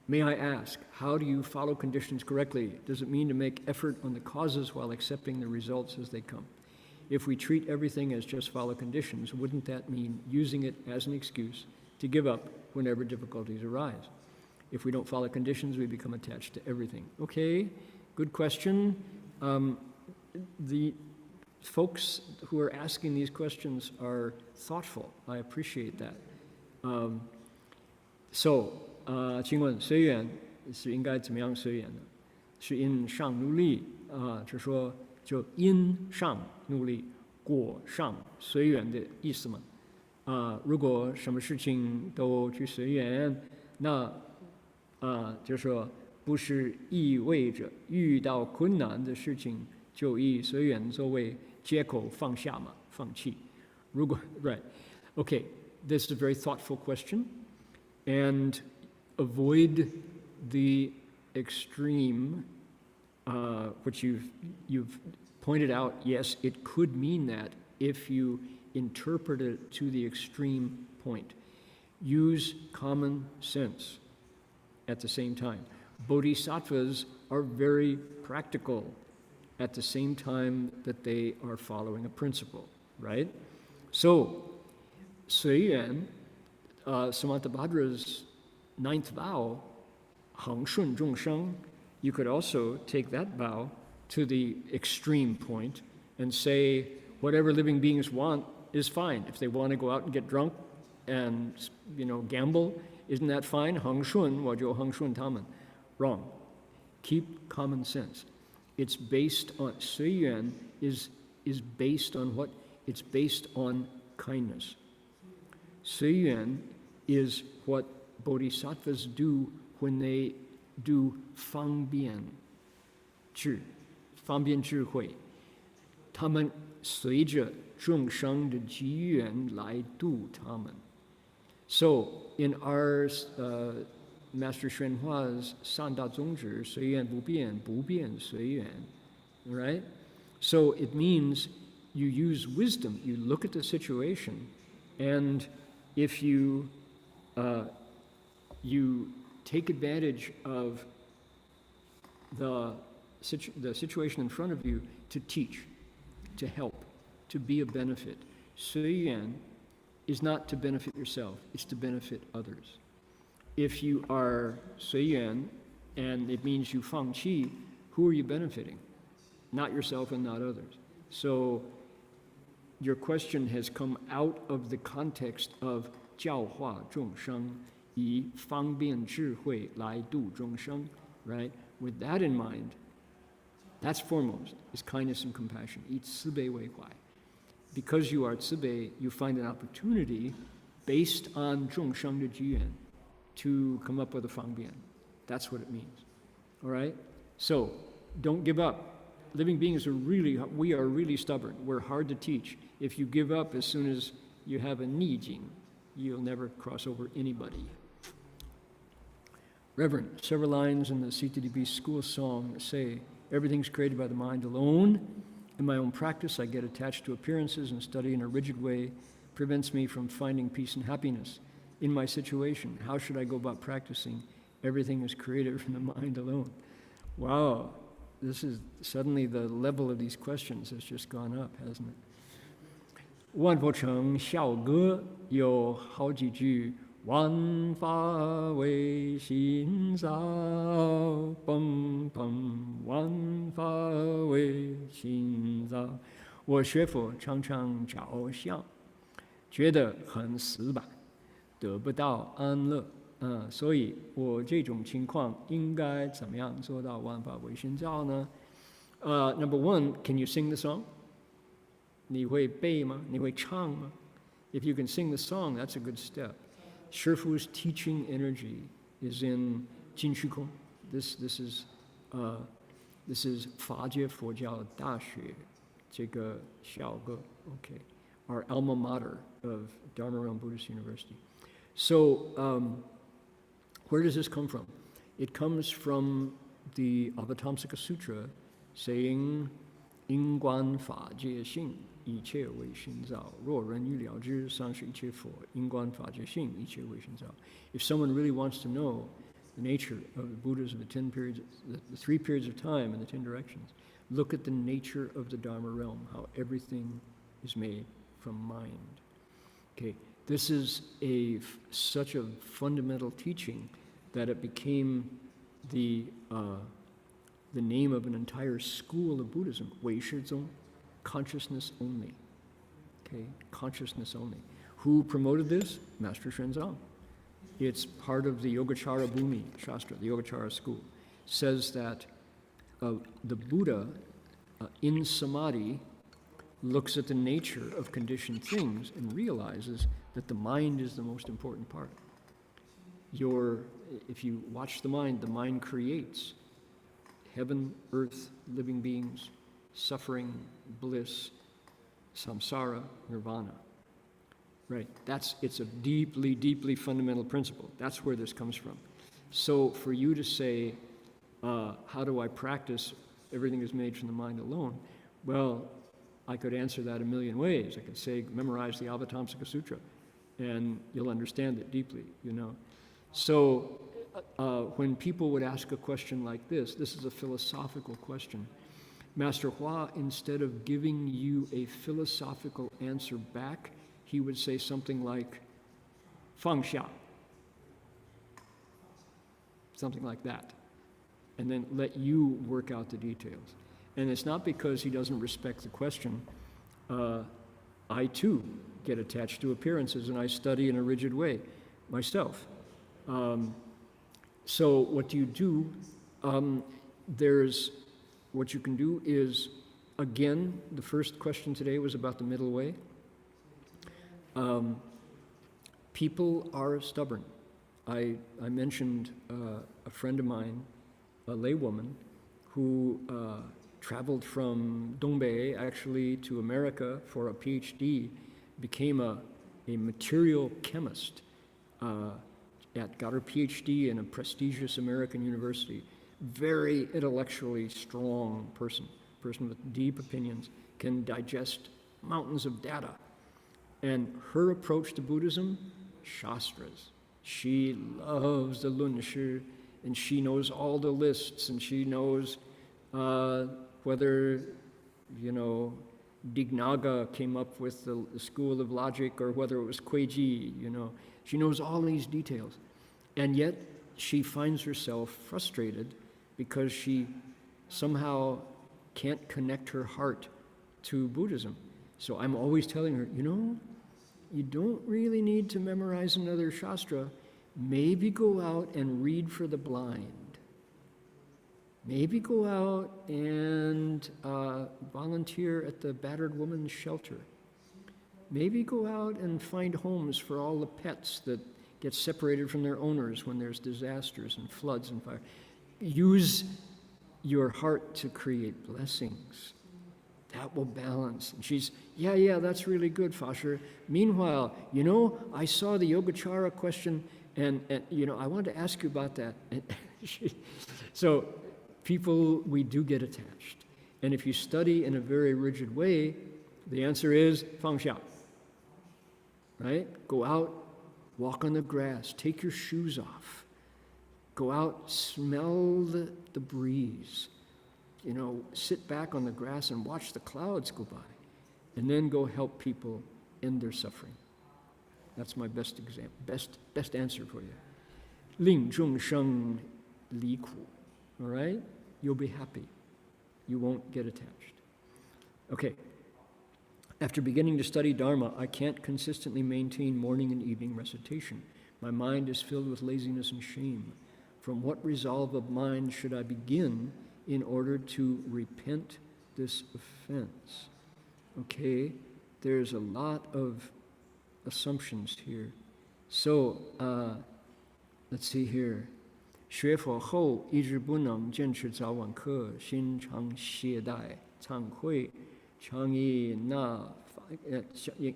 May I ask, how do you follow conditions correctly? Does it mean to make effort on the causes while accepting the results as they come? If we treat everything as just follow conditions, wouldn't that mean using it as an excuse to give up whenever difficulties arise? If we don't follow conditions, we become attached to everything. Okay, good question. The folks who are asking these questions are thoughtful. I appreciate that. 请问随缘是应该怎么样随缘呢？是因上努力就说就因上努力，果上随缘的意思吗？如果什么事情都去随缘，那就说不是意味着遇到困难的事情就以随缘作为借口放下嘛，放弃。如果 right, okay, this is a very thoughtful question, and avoid the extreme, which you've pointed out. Yes, it could mean that if you interpret it to the extreme point. Use common sense at the same time. Bodhisattvas are very practical at the same time that they are following a principle, right? So, 随缘, Samantabhadra's 9th vow, Heng Shun Zhong Sheng, you could also take that vow to the extreme point and say whatever living beings want is fine. If they want to go out and get drunk and gamble, isn't that fine? Heng Shun, 我就 Heng Shun 他们. Wrong. Keep common sense. It's based on 随缘 is based on what? It's based on kindness. 随缘 is what Bodhisattvas do when they do 方便智慧，他们随着众生的机缘来度他们。So in our Master Xuanhua's 三大宗旨，随缘不变，不变随缘，right? So it means you use wisdom. You look at the situation, and if you take advantage of the situation in front of you to teach, to help, to be a benefit. 随缘 is not to benefit yourself, it's to benefit others. If you are 随缘, and it means you 放弃, who are you benefiting? Not yourself and not others. So your question has come out of the context of 教化众生, 以方便智慧来度众生, right? With that in mind, that's foremost, is kindness and compassion. 以慈悲为怀. Because you are 慈悲, you find an opportunity based on 众生的机缘 to come up with a 方便. That's what it means. All right? So, don't give up. Living beings we are really stubborn. We're hard to teach. If you give up as soon as you have a 逆境, you'll never cross over anybody. Reverend, several lines in the CTDB school song say, everything's created by the mind alone. In my own practice, I get attached to appearances and study in a rigid way prevents me from finding peace and happiness. In my situation, how should I go about practicing? Everything is created from the mind alone. Wow, this is suddenly the level of these questions has just gone up, hasn't it? 万佛成笑歌有好几句，万法唯心造，砰砰，万法唯心造。我学佛常常着相，觉得很死板，得不到安乐。所以我这种情况应该怎么样做到万法唯心造呢？Number one, can you sing the song? 你会背吗？你会唱吗？ If you can sing the song, that's a good step. Shifu's teaching energy is in 金虚空. This is 法界佛教大学这个小个 okay, our alma mater of Dharma Realm Buddhist University. So where does this come from? It comes from the Avatamsaka Sutra saying 因观法界性 一切为心造 若人欲了知三世一切佛 因观法界性 一切为心造 If someone really wants to know the nature of the Buddhas of the 10 periods, the 3 periods of time and the 10 directions, look at the nature of the Dharma realm, how everything is made from mind. Okay, this is such a fundamental teaching that it became the name of an entire school of Buddhism, Wei Shi Zong, consciousness only. Okay, consciousness only. Who promoted this? Master Xuanzang. It's part of the Yogacara Bhumi Shastra, the Yogacara school. Says that the Buddha in samadhi looks at the nature of conditioned things and realizes that the mind is the most important part. If you watch the mind creates heaven, earth, living beings, suffering, bliss, samsara, nirvana. Right, it's a deeply, deeply fundamental principle. That's where this comes from. So for you to say, how do I practice everything is made from the mind alone? Well, I could answer that a million ways. I could say, memorize the Avatamsaka Sutra, and you'll understand it deeply, you know. So when people would ask a question like this is a philosophical question. Master Hua, instead of giving you a philosophical answer back, he would say something like, 放下. Something like that. And then let you work out the details. And it's not because he doesn't respect the question. I too get attached to appearances and I study in a rigid way myself. So what do you do? What you can do is, again, the first question today was about the middle way. People are stubborn. I mentioned a friend of mine, a laywoman, who traveled from Dongbei actually to America for a PhD, became a material chemist, got her PhD in a prestigious American university. Very intellectually strong person, person with deep opinions, can digest mountains of data. And her approach to Buddhism, shastras. She loves the Lunshi, and she knows all the lists, and she knows whether, Dignaga came up with the school of logic or whether it was Kuei-ji, She knows all these details. And yet, she finds herself frustrated because she somehow can't connect her heart to Buddhism. So I'm always telling her, you don't really need to memorize another shastra. Maybe go out and read for the blind. Maybe go out and volunteer at the battered woman's shelter. Maybe go out and find homes for all the pets that get separated from their owners when there's disasters and floods and fire. Use your heart to create blessings. That will balance. And she's, yeah, that's really good, Fasher. Meanwhile, I saw the Yogacara question, and I wanted to ask you about that. So people, we do get attached. And if you study in a very rigid way, the answer is 放下. Right? Go out, walk on the grass, take your shoes off. Go out, smell the breeze. Sit back on the grass and watch the clouds go by. And then go help people end their suffering. That's my best example, best answer for you. 令众生离苦. All right? You'll be happy. You won't get attached. Okay. After beginning to study Dharma, I can't consistently maintain morning and evening recitation. My mind is filled with laziness and shame. From what resolve of mind should I begin in order to repent this offense? Okay, there's a lot of assumptions here. So, let's see here. 学佛后一直不能坚持早晚课，心常懈怠、惭愧，常以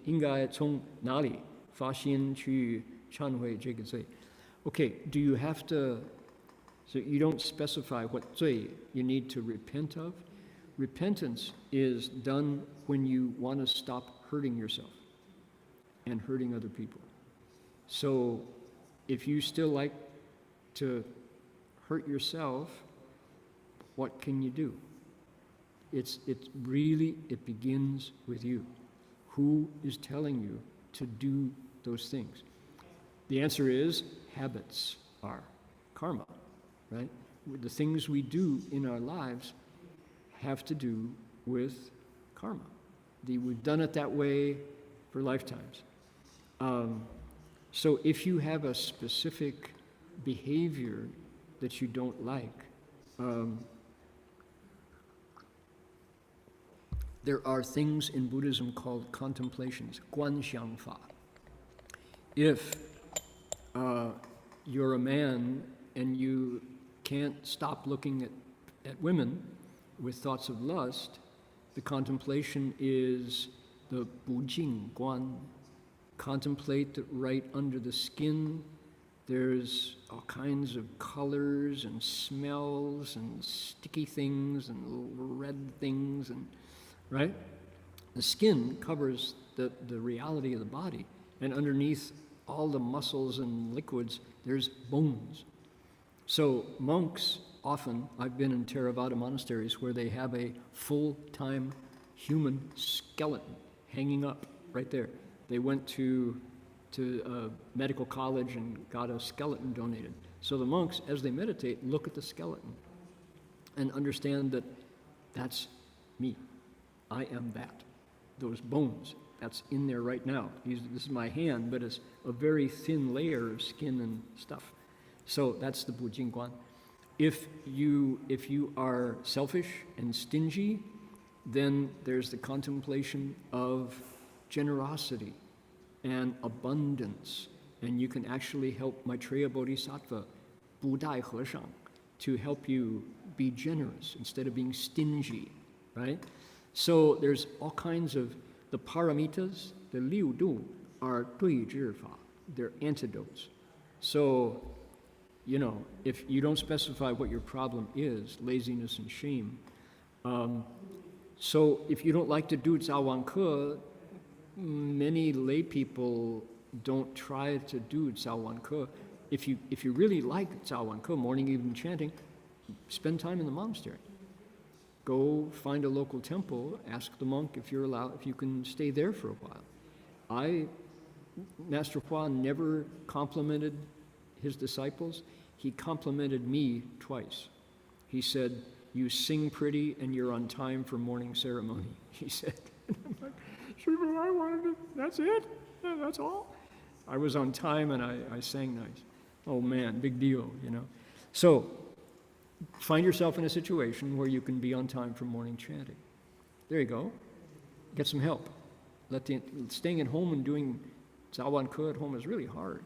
应该从哪里发心去忏悔这个罪? Okay, do you have to, so you don't specify what 罪 you need to repent of? Repentance is done when you want to stop hurting yourself and hurting other people. So if you still like to hurt yourself, what can you do? It begins with you. Who is telling you to do those things? The answer is habits are karma, right? The things we do in our lives have to do with karma. We've done it that way for lifetimes. So if you have a specific behavior that you don't like, there are things in Buddhism called contemplations, 观想法. If you're a man and you can't stop looking at women with thoughts of lust, the contemplation is the 不净观. Contemplate that right under the skin there's all kinds of colors and smells and sticky things and little red things, and right? The skin covers the reality of the body, and underneath all the muscles and liquids, there's bones. So monks often, I've been in Theravada monasteries where they have a full-time human skeleton hanging up right there. They went to a medical college and got a skeleton donated. So the monks, as they meditate, look at the skeleton and understand that that's me. I am that. Those bones, that's in there right now. This is my hand, but it's a very thin layer of skin and stuff. So that's the 不净观. If you are selfish and stingy, then there's the contemplation of generosity and abundance, and you can actually help Maitreya Bodhisattva, 不带和尚, to help you be generous instead of being stingy, right? So there's all kinds of, the paramitas, the 六度, are 对治法, they're antidotes. So, if you don't specify what your problem is, laziness and shame, So if you don't like to do Zhaowan Ke, many lay people don't try to do Zhaowan Ke. If you really like Zhaowan Ke, morning evening chanting, spend time in the monastery. Go find a local temple, ask the monk if you're allowed, if you can stay there for a while. Master Hua never complimented his disciples. He complimented me twice. He said, "You sing pretty and you're on time for morning ceremony," he said. I'm like, "Sure, I wanted to, that's it? Yeah, that's all?" I was on time and I sang nice. Oh man, big deal, you know. So, find yourself in a situation where you can be on time for morning chanting. There you go. Get some help. Staying at home and doing Zhaowan Ke at home is really hard.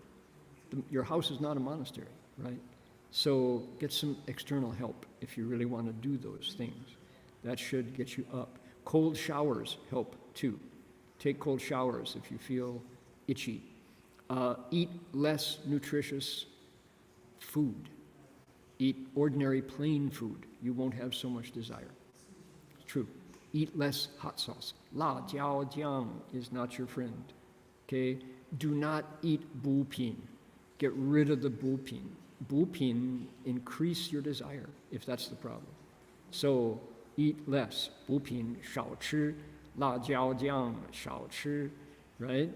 Your house is not a monastery, right? So get some external help if you really want to do those things. That should get you up. Cold showers help too. Take cold showers if you feel itchy. Eat less nutritious food. Eat ordinary plain food. You won't have so much desire. It's true. Eat less hot sauce. La jiao jiang is not your friend. Okay? Do not eat bupin. Get rid of the bupin. Bupin increase your desire if that's the problem. So eat less. Bupin 少吃. La jiao jiang 少吃. Right?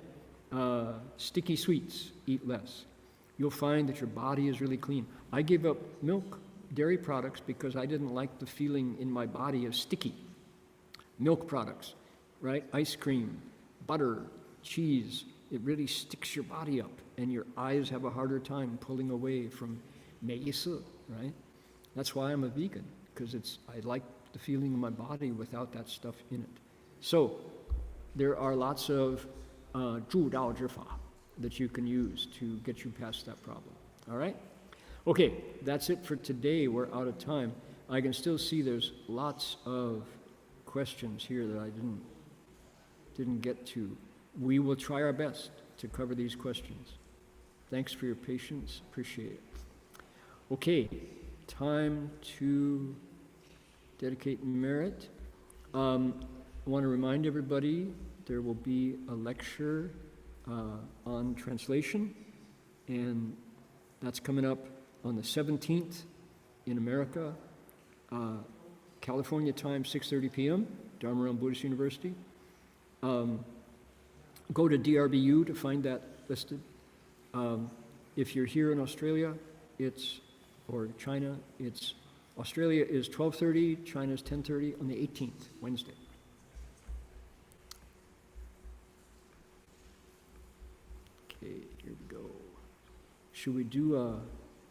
Sticky sweets, eat less. You'll find that your body is really clean. I gave up milk, dairy products, because I didn't like the feeling in my body of sticky. Milk products, right? Ice cream, butter, cheese, it really sticks your body up, and your eyes have a harder time pulling away from 没意思, right? That's why I'm a vegan, because I like the feeling in my body without that stuff in it. So there are lots of 助道之法 that you can use to get you past that problem. All right? Okay, that's it for today. We're out of time. I can still see there's lots of questions here that I didn't get to. We will try our best to cover these questions. Thanks for your patience. Appreciate it. Okay, time to dedicate merit. I want to remind everybody there will be a lecture on translation, and that's coming up on the 17th in America, California time, 6:30 p.m., Dharma Realm Buddhist University. Go to DRBU to find that listed. If you're here in Australia, or China, Australia is 12:30, China is 10:30 on the 18th, Wednesday. Okay, here we go. Should we do a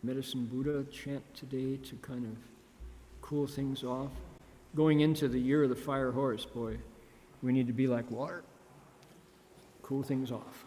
Medicine Buddha chant today to kind of cool things off? Going into the year of the fire horse, boy, we need to be like water. Cool things off.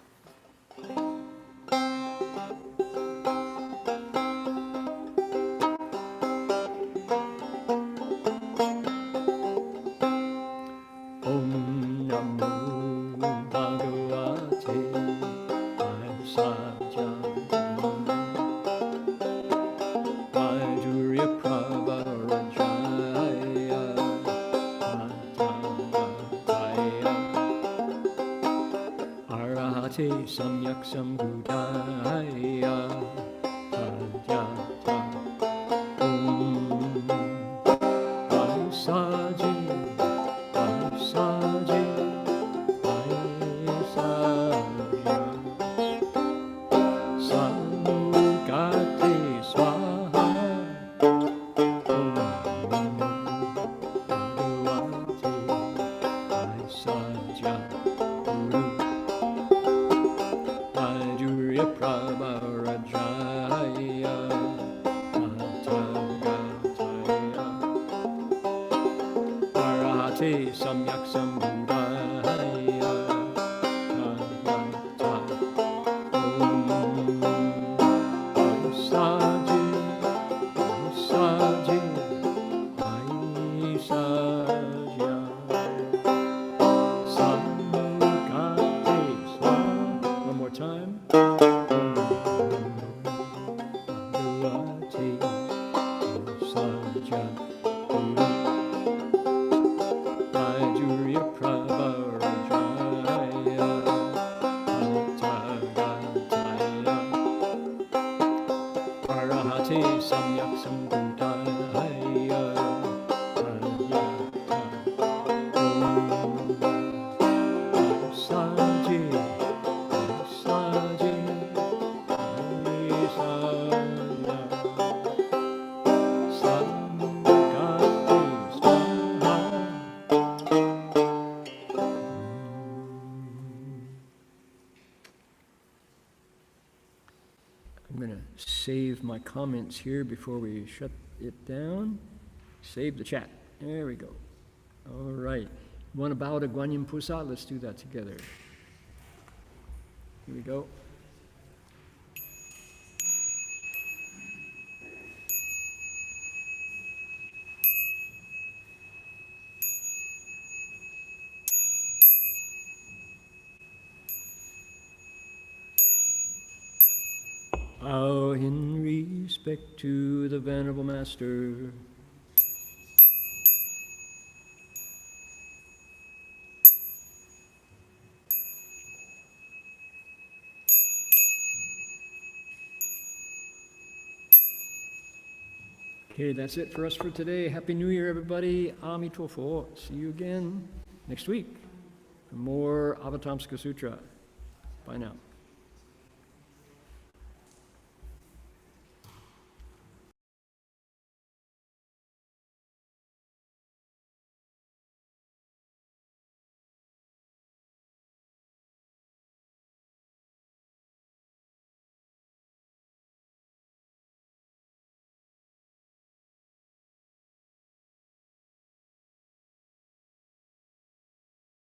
Samyak Sambuddhaya Bhajata Om Vaisaji Vaisaji Vaisaja Samukate Swaha Om Bhagavate Vaisaja Guru Prabharajaya Atagataya Arahate Samyak Sambuddhaya Bhagavata Om Vaisaji Vaisaji Vaisaja Samukate Swaha. One more time. Te samyak sambuddhaya. Saji, saji, saja, samgati swaha. I'm going to save my comments here before we shut it down. Save the chat. There we go. All right. You want to bow to Guanyin Pusa? Let's do that together. Here we go. Bow in respect to the Venerable Master. Okay, that's it for us for today. Happy New Year, everybody. Amitofo. See you again next week for more Avatamsaka Sutra. Bye now.